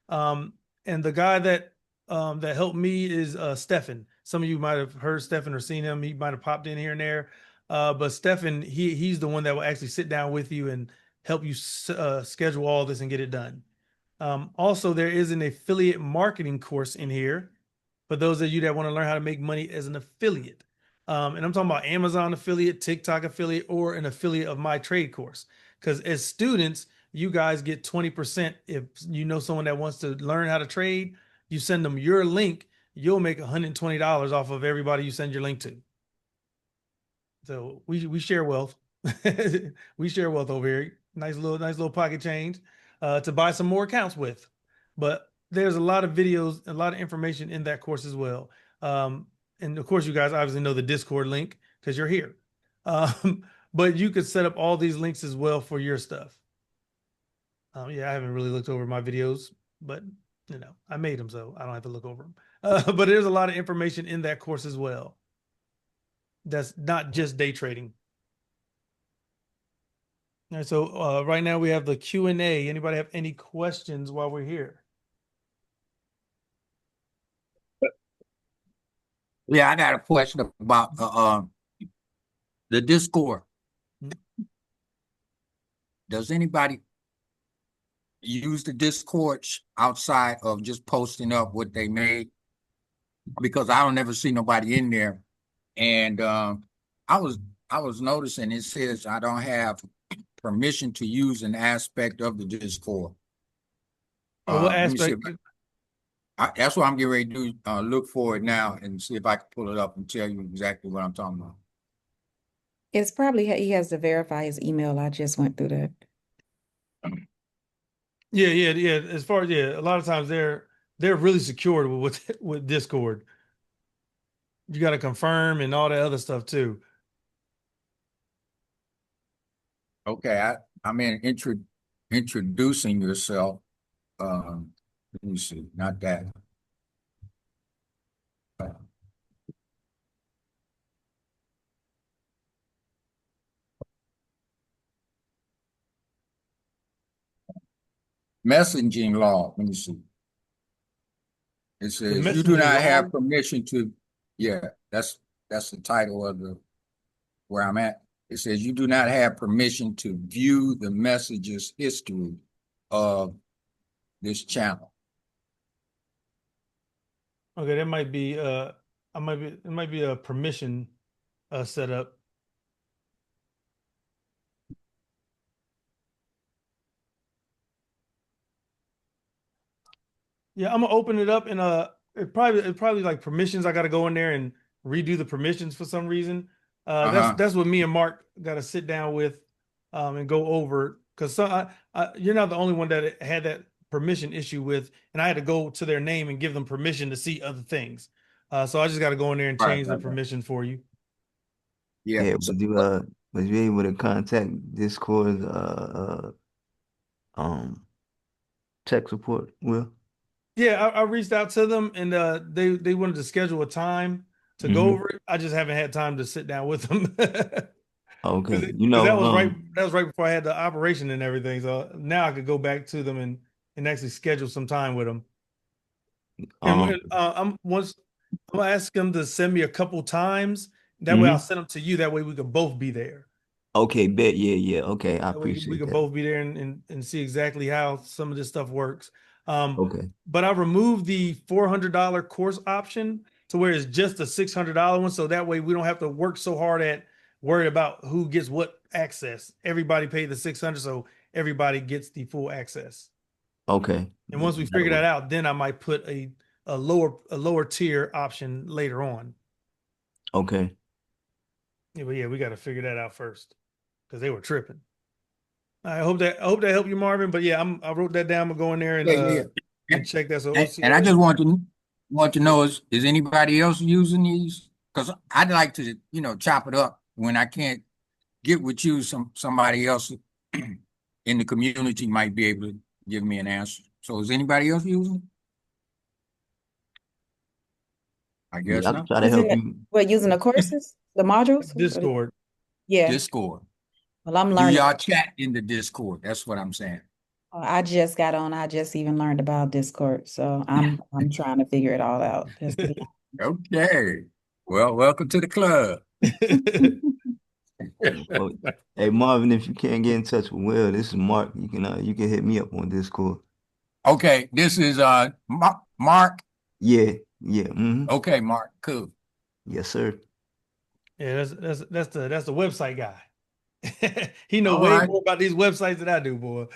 And the guy that helped me is Stefan. Some of you might have heard Stefan or seen him. He might have popped in here and there. But Stefan, he's the one that will actually sit down with you and help you schedule all this and get it done. Also, there is an affiliate marketing course in here for those of you that want to learn how to make money as an affiliate. And I'm talking about Amazon affiliate, TikTok affiliate, or an affiliate of my trade course. Because as students, you guys get 20%. If you know someone that wants to learn how to trade, you send them your link, you'll make $120 off of everybody you send your link to. So we share wealth. We share wealth over here. Nice little pocket change to buy some more accounts with. But there's a lot of videos, a lot of information in that course as well. And of course, you guys obviously know the Discord link because you're here. But you could set up all these links as well for your stuff. Yeah, I haven't really looked over my videos, but I made them, so I don't have to look over them. But there's a lot of information in that course as well. That's not just day trading. All right, so right now we have the Q&A. Anybody have any questions while we're here? Yeah, I got a question about the Discord. Does anybody use the Discord outside of just posting up what they made? Because I don't ever see nobody in there. And I was noticing it says I don't have permission to use an aspect of the Discord. What Let me see aspect? that's what I'm getting ready to do. Look for it now and see if I can pull it up and tell you exactly what I'm talking about. It's probably he has to verify his email. I just went through that. Yeah. As far as a lot of times they're really secured with Discord. You got to confirm and all that other stuff too. Okay, I'm in introducing yourself. Let me see, not that. Messaging law. Let me see. It says you do messaging not have log? permission to. Yeah, that's the title of where I'm at. It says you do not have permission to view the messages history of this channel. Okay, that might be it might be a permission setup. Yeah, I'm gonna open it up and it probably like permissions. I gotta go in there and redo the permissions for some reason. That's what me and Mark gotta sit down with and go over, because you're not the only one that had that permission issue with, and I had to go to their name and give them permission to see other things. So I just gotta go in there and change the permission for you. Yeah. Yeah, So, was you able to contact Discord's tech support, Will? Yeah, I reached out to them and they wanted to schedule a time to go over it. I just haven't had time to sit down with them. Okay. Because that was right before I had the operation and everything. So now I could go back to them and actually schedule some time with them. And I'm gonna ask them to send me a couple times. That way I'll send them to you. That way we can both be there. Okay, bet. Yeah. Okay, I That way we appreciate can that. both be there and see exactly how some of this stuff works. Okay. But I removed the $400 course option to where it's just a $600 one. So that way we don't have to work so hard at worried about who gets what access. Everybody paid the 600, so everybody gets the full access. Okay. And once we figure that out, then I might put a lower tier option later on. Okay. Yeah, but yeah, we got to figure that out first because they were tripping. I hope that helped you, Marvin. But yeah, I wrote that down. I'm gonna go in there and check that. So and I just want to know is anybody else using these? Because I'd like to chop it up when I can't get with you. Somebody else in the community might be able to give me an answer. So is anybody else using it? I guess Yeah, I'll not. try to help you. Using the courses, the modules? Discord. Yeah. Discord. Well, I'm Do learning. y'all chat in the Discord? That's what I'm saying. I just got on. I just even learned about Discord, so I'm trying to figure it all out. Just to be Okay. Well, welcome to the club. Well, hey Marvin, if you can't get in touch with Will, this is Mark. You can hit me up on Discord. Okay, this is Mark. Yeah. Okay, Mark. Cool. Yes, sir. Yeah, that's the website guy. He know All way right. more about these websites than I do, boy.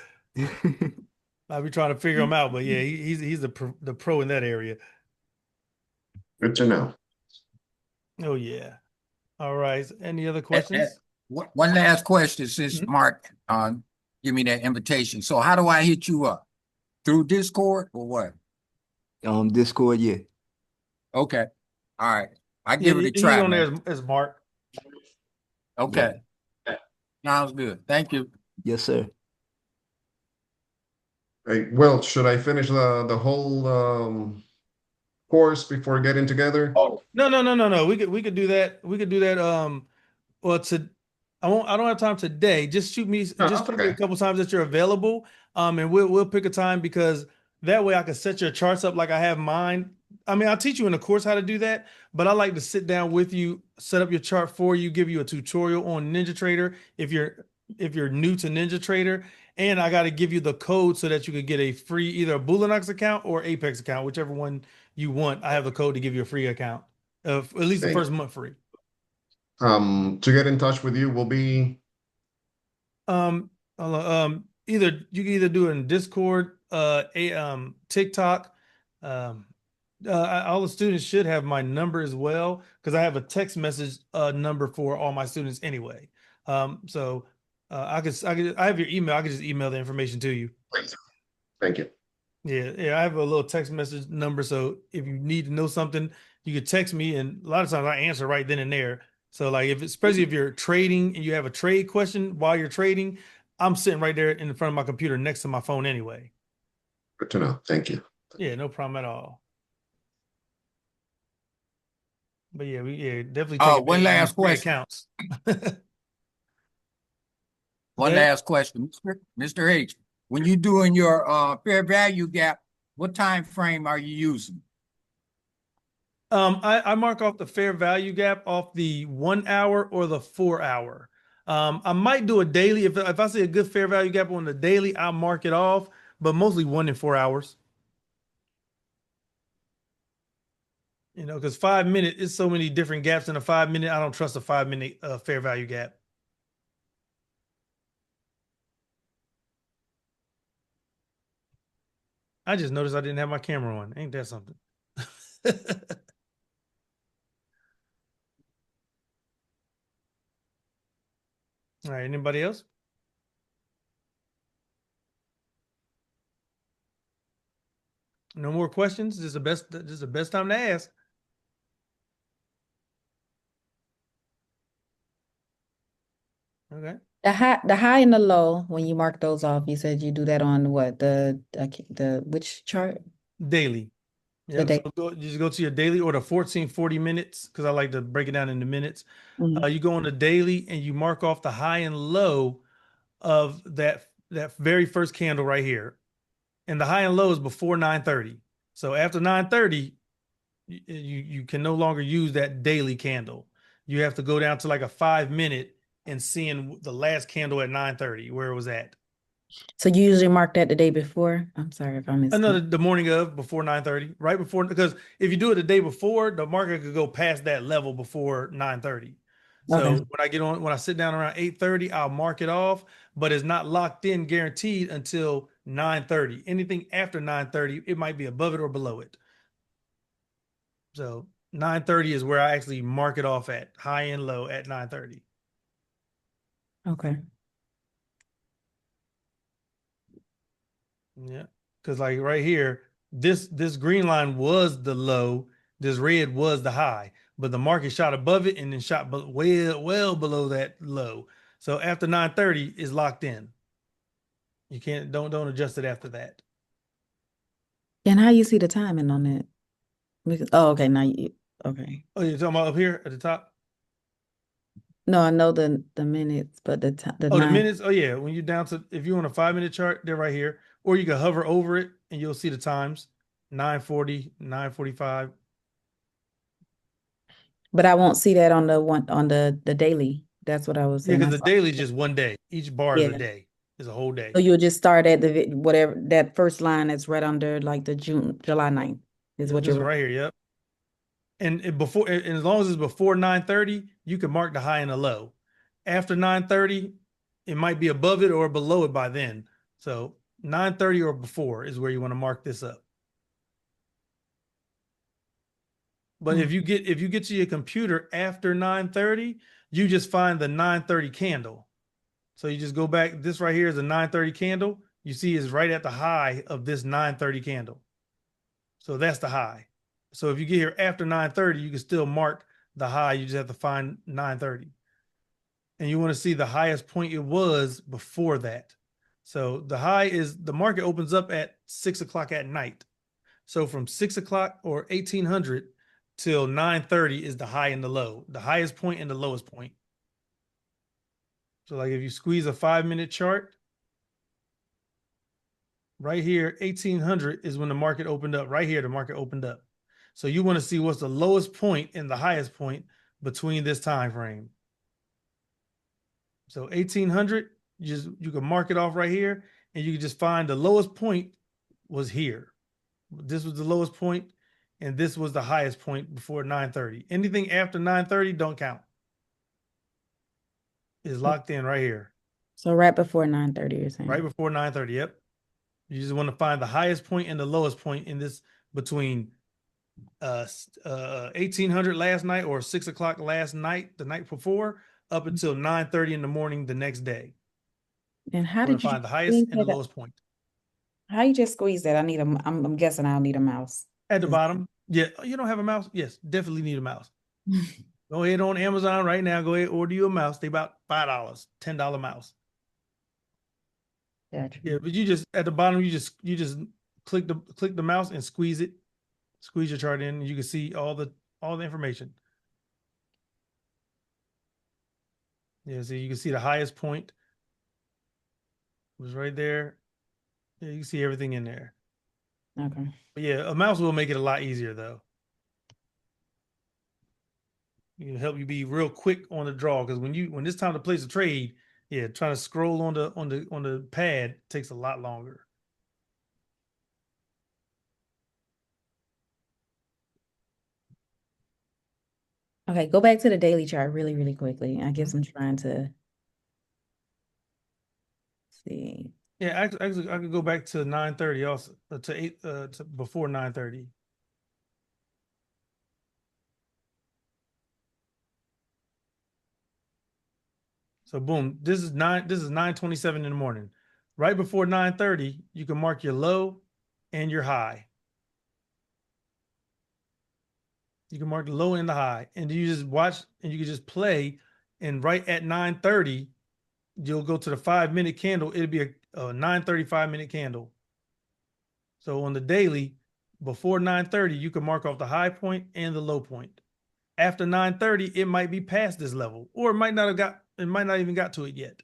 I'll be trying to figure them out, but yeah, he's the pro in that area. Good to know. Oh yeah. All right. Any other questions? One last question, since Mark give me that invitation. So how do I hit you up? Through Discord or what? Discord, yeah. Okay. All right. I give it a He's try, on man. there as Mark. Okay. Sounds good. Thank you. Yes, sir. Hey, Will, should I finish the whole course before getting together? Oh, No. We could do that. We could do that. Well, I don't have time today. Just shoot me a couple times that you're available. And we'll pick a time, because that way I can set your charts up like I have mine. I mean, I'll teach you in the course how to do that, but I like to sit down with you, set up your chart for you, give you a tutorial on NinjaTrader if you're new to NinjaTrader, and I got to give you the code so that you could get a free either a Boolinox account or Apex account, whichever one you want. I have the code to give you a free account, at least the first month free. To get in touch with you will be Either you can either do it in Discord, TikTok. All the students should have my number as well, because I have a text message number for all my students anyway. I have your email. I could just email the information to you. Thank you. Yeah, I have a little text message number, so if you need to know something, you could text me, and a lot of times I answer right then and there. So like especially if you're trading and you have a trade question while you're trading, I'm sitting right there in front of my computer next to my phone anyway. Good to know. Thank you. Yeah, no problem at all. But yeah, definitely take One advantage of these last free question. accounts. One Go ahead. last question, Mr. H. When you're doing your fair value gap, what time frame are you using? I mark off the fair value gap off the 1 hour or the 4 hour. I might do a daily. If I see a good fair value gap on the daily, I'll mark it off, but mostly 1 and 4 hours. You know, because 5 minute is so many different gaps in a 5 minute. I don't trust a 5 minute fair value gap. I just noticed I didn't have my camera on. Ain't that something? All right, anybody else? No more questions? This is the best time to ask. Okay. The high and the low, when you mark those off, you said you do that on what, the which chart? Daily. The Yep. day. So you just go to your daily or the 1440 minutes, because I like to break it down into minutes. Mhm. You go on the daily and you mark off the high and low of that very first candle right here. And the high and low is before 9:30. So after 9:30, you can no longer use that daily candle. You have to go down to like a 5 minute and seeing the last candle at 9:30 where it was at. So you usually mark that the day before? I'm sorry if I missed Another that. the morning of before 9:30, right before, because if you do it the day before, the market could go past that level before 9:30. Okay. So when I sit down around 8:30, I'll mark it off, but it's not locked in guaranteed until 9:30. Anything after 9:30, it might be above it or below it. So 9:30 is where I actually mark it off at, high and low at 9:30. Okay. Yeah. Because like right here, this green line was the low, this red was the high, but the market shot above it and then shot well below that low. So after 9:30 is locked in. You can't don't adjust it after that. And how you see the timing on that? Oh, okay. Okay. Oh, you're talking about up here at the top? No, I know the minutes, but the Oh, the 9. minutes. Oh yeah, when you're down to, if you want a 5 minute chart, they're right here. Or you can hover over it and you'll see the times. 9:40, 9:45. But I won't see that on the daily. That's what I was Yeah, saying. I because the saw. daily is just one day. Each bar is a Yeah. day. Is a whole day. So you'll just start at whatever that first line that's right under like the July 9th is Yep, what this is you're. right here. Yep. And before, and as long as it's before 9:30, you can mark the high and the low. After 9:30, it might be above it or below it by then. So 9:30 or before is where you want to mark this up. But if you get to your computer after 9:30, you just find the 9:30 candle. So you just go back. This right here is a 9:30 candle. You see is right at the high of this 9:30 candle. So that's the high. So if you get here after 9:30, you can still mark the high. You just have to find 9:30. And you want to see the highest point it was before that. So the high is, the market opens up at 6 o'clock at night. So from 6 o'clock or 1800 till 9:30 is the high and the low, the highest point and the lowest point. So like if you squeeze a 5 minute chart, right here, 1800 is when the market opened up. Right here, the market opened up. So you want to see what's the lowest point and the highest point between this time frame. So 1800, you can mark it off right here, and you can just find the lowest point was here. This was the lowest point, and this was the highest point before 9:30. Anything after 9:30 don't count. It's locked in right here. So right before 9:30, you're saying. Right before 9:30. Yep. You just want to find the highest point and the lowest point in this between 1800 last night or 6 o'clock last night, the night before, up until 9:30 in the morning the next day. And how You want did to you find the highest think and the that? lowest point. How you just squeeze that? I'm guessing I'll need a mouse. At the Is- bottom. Yeah. You don't have a mouse? Yes, definitely need a mouse. Go ahead on Amazon right now. Go ahead, order you a mouse. They about $5, $10 mouse. Gotcha. Yeah, but you just at the bottom, you just click the mouse and squeeze it, squeeze your chart in, and you can see all the information. Yeah, so you can see the highest point was right there. Yeah, you can see everything in there. Okay. But yeah, a mouse will make it a lot easier though. It can help you be real quick on the draw because when it's time to place a trade, yeah, trying to scroll on the pad takes a lot longer. Okay, go back to the daily chart really, really quickly. I guess I'm trying to see. Yeah, actually, I could go back to 9:30 also to 8 to before 9:30. So boom, this is 9:27 in the morning. Right before 9:30, you can mark your low and your high. You can mark the low and the high, and you just watch and you can just play. And right at 9:30, you'll go to the 5-minute candle. It'll be a 9:35 minute candle. So on the daily, before 9:30, you can mark off the high point and the low point. After 9:30, it might be past this level, or it might not even got to it yet.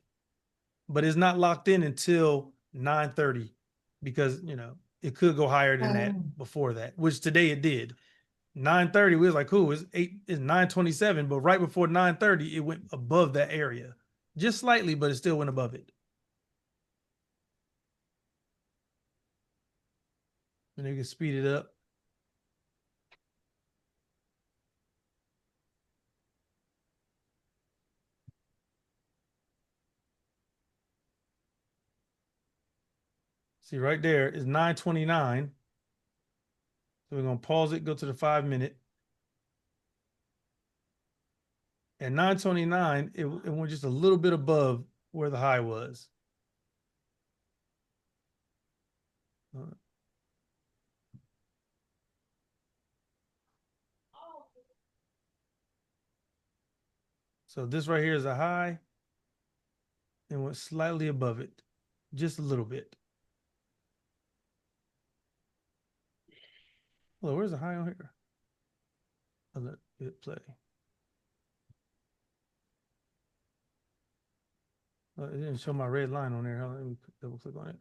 But it's not locked in until 9:30 because it could go higher than that before that, which today it did. 9:30, we was like, cool, it's 9:27, but right before 9:30, it went above that area. Just slightly, but it still went above it. And you can speed it up. See right there is 9:29. So we're gonna pause it, go to the 5-minute. At 9:29, it went just a little bit above where the high was. So this right here is a high and went slightly above it, just a little bit. Well, where's the high on here? I'll let it play. It didn't show my red line on there. Let me double click on it.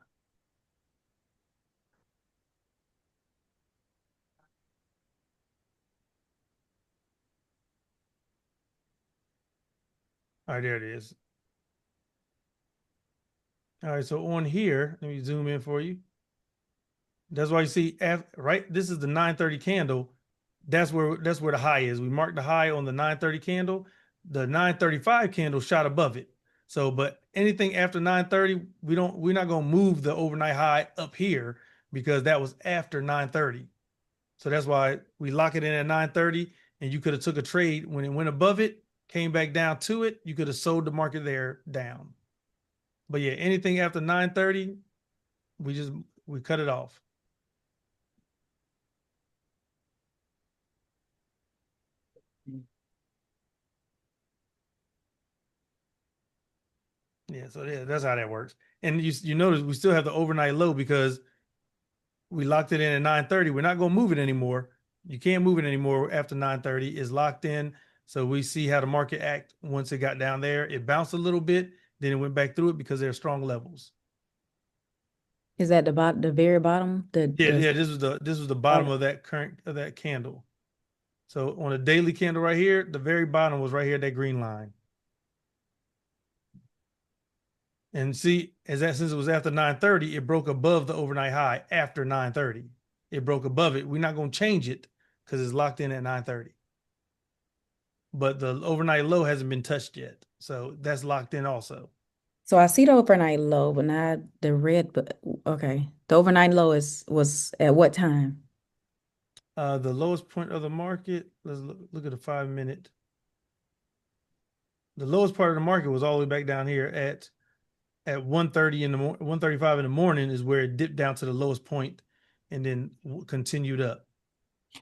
All right, there it is. All right, so on here, let me zoom in for you. That's why you see, right? This is the 9:30 candle. That's where the high is. We marked the high on the 9:30 candle. The 9:35 candle shot above it. So, but anything after 9:30, we're not gonna move the overnight high up here because that was after 9:30. So that's why we lock it in at 9:30, and you could have took a trade when it went above it, came back down to it. You could have sold the market there down. But yeah, anything after 9:30, we cut it off. Yeah, so yeah, that's how that works. And you notice we still have the overnight low because we locked it in at 9:30. We're not going to move it anymore. You can't move it anymore after 9:30. It's locked in. So we see how the market act once it got down there. It bounced a little bit, then it went back through it because there are strong levels. Is that the very bottom? Yeah. This was the bottom of that candle. So on a daily candle right here, the very bottom was right here, that green line. And see, since it was after 9:30, it broke above the overnight high after 9:30. It broke above it. We're not going to change it because it's locked in at 9:30. But the overnight low hasn't been touched yet. So that's locked in also. So I see the overnight low, but not the red. But okay, the overnight low was at what time? The lowest point of the market, let's look at the 5-minute. The lowest part of the market was all the way back down here at 1:30 in the 1:35 in the morning is where it dipped down to the lowest point and then continued up.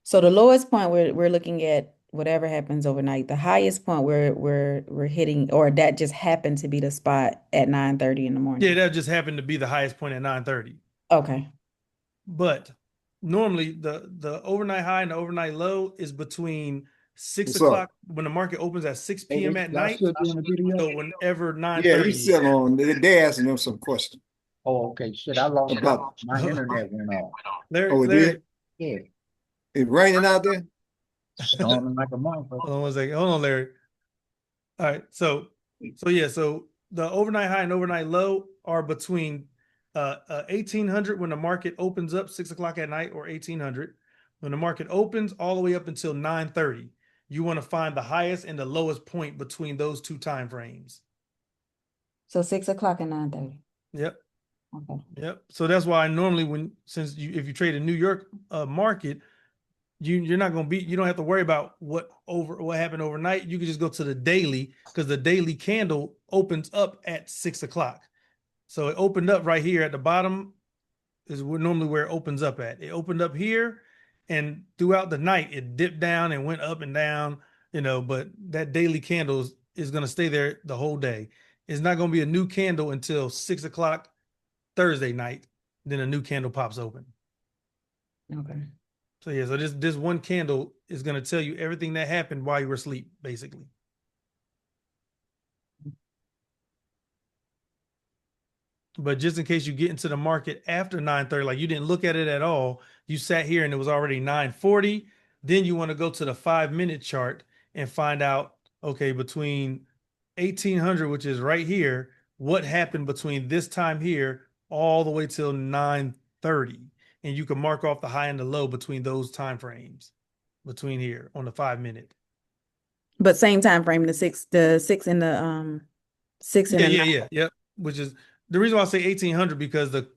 So the lowest point we're looking at whatever happens overnight. The highest point we're hitting, or that just happened to be the spot at 9:30 in the Yeah, morning. that just happened to be the highest point at 9:30. Okay. But normally the overnight high and the overnight low is between 6 What's up? o'clock when the market opens at 6 p.m. at y'all night. still doing the video? So whenever Yeah, 9:30 he's still on. They're asking him some questions. Oh, okay. Shit, I lost About- my internet went off. Larry, Oh, it Larry, did? Yeah, It raining out there? storming like a motherfucker. hold on one second. Hold on, Larry. All right. So the overnight high and overnight low are between 1800 when the market opens up 6 o'clock at night, or 1800 when the market opens all the way up until 9:30. You want to find the highest and the lowest point between those two time frames. So 6 o'clock and 9:30. Yep. Okay. Yep. So that's why normally if you trade a New York market, you're not going to you don't have to worry about what happened overnight. You can just go to the daily, because the daily candle opens up at 6 o'clock. So it opened up right here at the bottom is normally where it opens up at. It opened up here, and throughout the night it dipped down and went up and down, but that daily candle is going to stay there the whole day. It's not going to be a new candle until 6 o'clock Thursday night. Then a new candle pops open. Okay. So yeah, so this one candle is going to tell you everything that happened while you were asleep, basically. But just in case you get into the market after 9:30, like you didn't look at it at all, you sat here and it was already 9:40, then you want to go to the 5-minute chart and find out, okay, between 1800, which is right here, what happened between this time here all the way till 9:30. And you can mark off the high and the low between those time frames between here on the 5-minute. But same time frame, the six and the 6 and the 9. Yep. Which is the reason why I say 1800, because the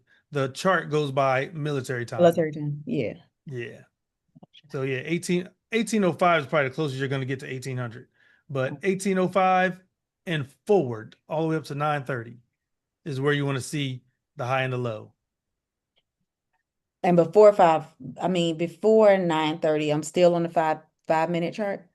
chart goes by military time. Military time. Yeah. Yeah. So yeah, 1805 is probably the closest you're going to get to 1800. But 1805 and forward all the way up to 9:30 is where you want to see the high and the low. And before 9:30, I'm still on the 5-minute chart.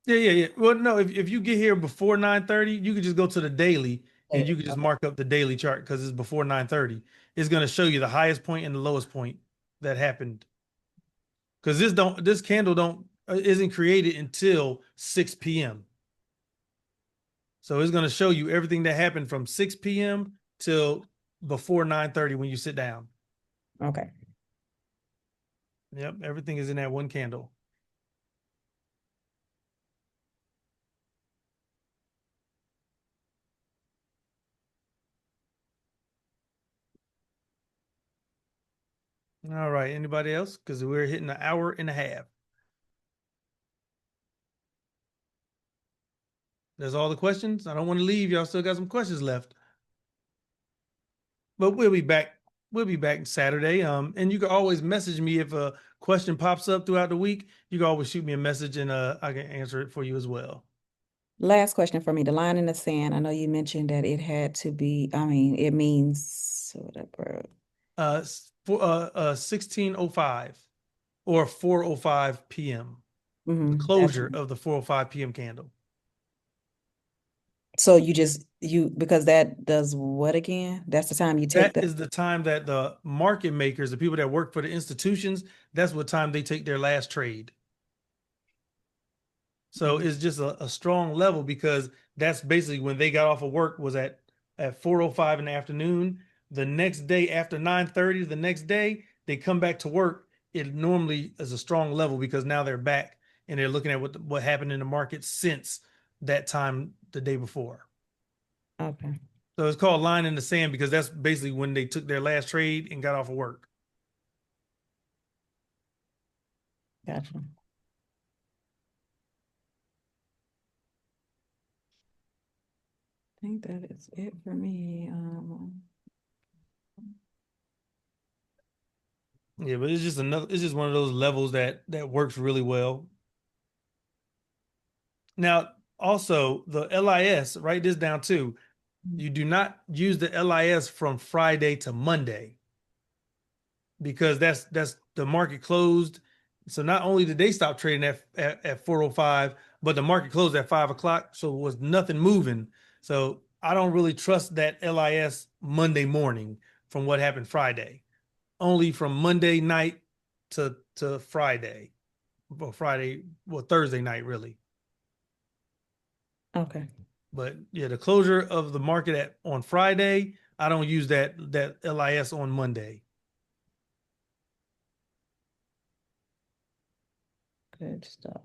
Yeah. Well, no, if you get here before 9:30, you can just go to the daily and you can just mark up the daily chart because it's before 9:30. It's going to show you the highest point and the lowest point that happened. Because this candle isn't created until 6 p.m. So it's going to show you everything that happened from 6 p.m. till before 9:30 when you sit down. Okay. Yep, everything is in that one candle. All right, anybody else? Because we're hitting an hour and a half. That's all the questions. I don't want to leave. Y'all still got some questions left. But we'll be back. We'll be back Saturday. And you can always message me if a question pops up throughout the week. You can always shoot me a message and I can answer it for you as well. Last question for me. The line in the sand. I know you mentioned that it had to be, it means whatever. 16:05 or 4:05 p.m. The closure of the 4:05 p.m. candle. So because that does what again? That's the time you take That is the time that the market makers, the people that work for the institutions, that's what time they take their last trade. So it's just a strong level, because that's basically when they got off of work was at 4:05 in the afternoon. The next day after 9:30, the next day they come back to work. It normally is a strong level because now they're back and they're looking at what happened in the market since that time the day before. Okay. So it's called line in the sand because that's basically when they took their last trade and got off of work. Gotcha. I think that is it for me. Yeah, but it's just one of those levels that works really well. Now, also the LIS, write this down too. You do not use the LIS from Friday to Monday because that's the market closed. So not only did they stop trading at 4:05, but the market closed at 5 o'clock. So it was nothing moving. So I don't really trust that LIS Monday morning from what happened Friday. Only from Monday night to Friday. Well, Thursday night, really. Okay. But yeah, the closure of the market on Friday, I don't use that LIS on Monday. Good stuff.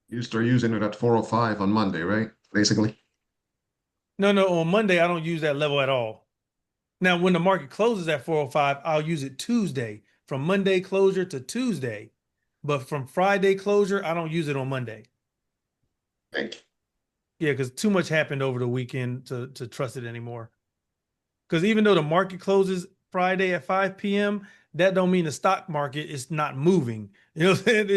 You start using it at 4:05 on Monday, right? Basically. No, on Monday, I don't use that level at all. Now, when the market closes at 4:05, I'll use it Tuesday, from Monday closure to Tuesday. But from Friday closure, I don't use it on Monday. Thank you. Yeah, because too much happened over the weekend to trust it anymore. Because even though the market closes Friday at 5 p.m., that don't mean the stock market is not moving. You know what I'm saying?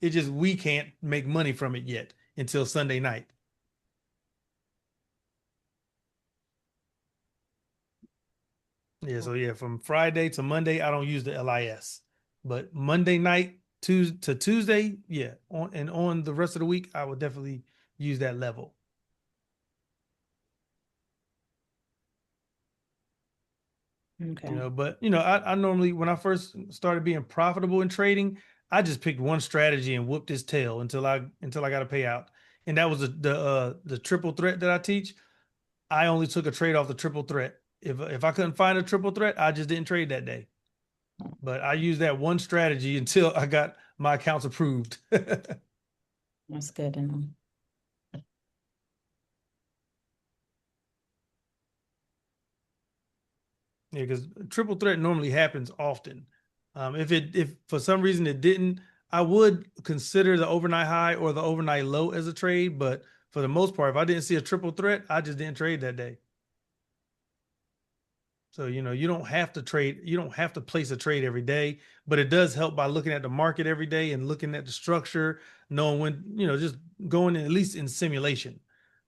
It just we can't make money from it yet until Sunday night. Yeah, so yeah, from Friday to Monday, I don't use the LIS. But Monday night to Tuesday, yeah, on the rest of the week, I will definitely use that level. Okay. You know, but I normally, when I first started being profitable in trading, I just picked one strategy and whooped its tail until I got a payout. And that was the triple threat that I teach. I only took a trade off the triple threat. If I couldn't find a triple threat, I just didn't trade that day. But I used that one strategy until I got my accounts approved. That's good to know. Yeah, because triple threat normally happens often. If for some reason it didn't, I would consider the overnight high or the overnight low as a trade. But for the most part, if I didn't see a triple threat, I just didn't trade that day. So, you don't have to trade, you don't have to place a trade every day, but it does help by looking at the market every day and looking at the structure, knowing when, just going in, at least in simulation.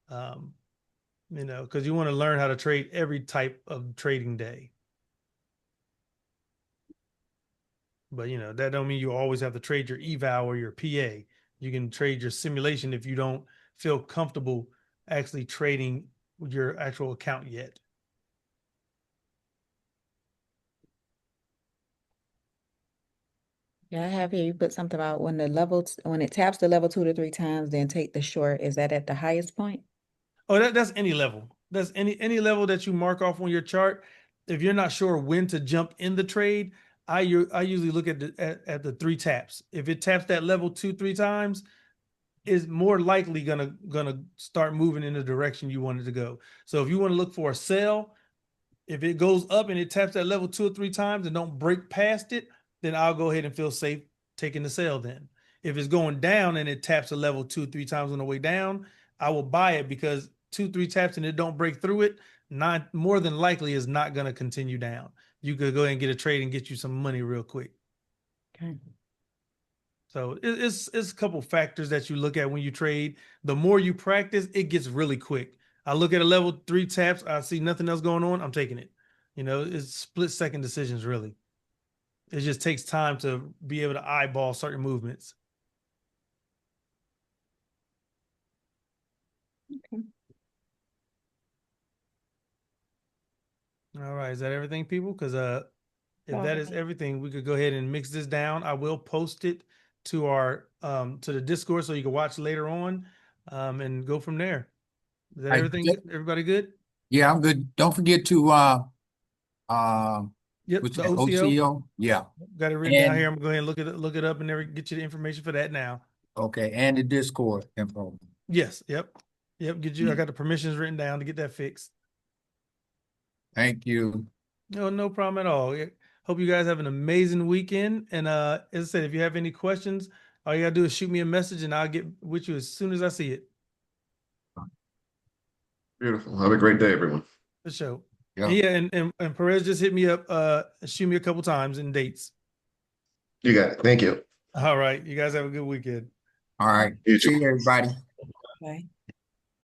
Because you want to learn how to trade every type of trading day. But that don't mean you always have to trade your eval or your PA. You can trade your simulation if you don't feel comfortable actually trading your actual account yet. Yeah, I have here, you put something about when when it taps the level 2 to 3 times, then take the short. Is that at the highest point? Oh, that's any level. That's any level that you mark off on your chart. If you're not sure when to jump in the trade, I usually look at the 3 taps. If it taps that level 2, 3 times, is more likely gonna start moving in the direction you want it to go. So if you want to look for a sell, if it goes up and it taps that level 2 or 3 times and don't break past it, then I'll go ahead and feel safe taking the sell then. If it's going down and it taps a level 2 or 3 times on the way down, I will buy it because 2, 3 taps and it don't break through it, not more than likely is not going to continue down. You could go ahead and get a trade and get you some money real quick. Okay. So it's a couple factors that you look at when you trade. The more you practice, it gets really quick. I look at a level 3 taps, I see nothing else going on, I'm taking it. It's split second decisions really. It just takes time to be able to eyeball certain movements. Okay. All right, is that everything, people? Because if that is everything, we could go ahead and mix this down. I will post it to our to the Discord so you can watch later on and go from there. Is that everything? Everybody good? Yeah, I'm good. Don't forget to Yep, what's the that, OCO. OCO? Yeah. Got it written down And here. I'm going to go ahead and look it up and get you the information for that now. okay, and the Discord info. Yes, yep. Get you. I got the permissions written down to get that fixed. Thank you. No problem at all. Hope you guys have an amazing weekend. And as I said, if you have any questions, all you gotta do is shoot me a message and I'll get with you as soon as I see it. Beautiful. Have a great day, everyone. For sure. Yeah. And yeah, and Perez just hit me up, shoot me a couple times and dates. You got it. Thank you. All right. You guys have a good weekend. All right. You too. See you, everybody. Bye.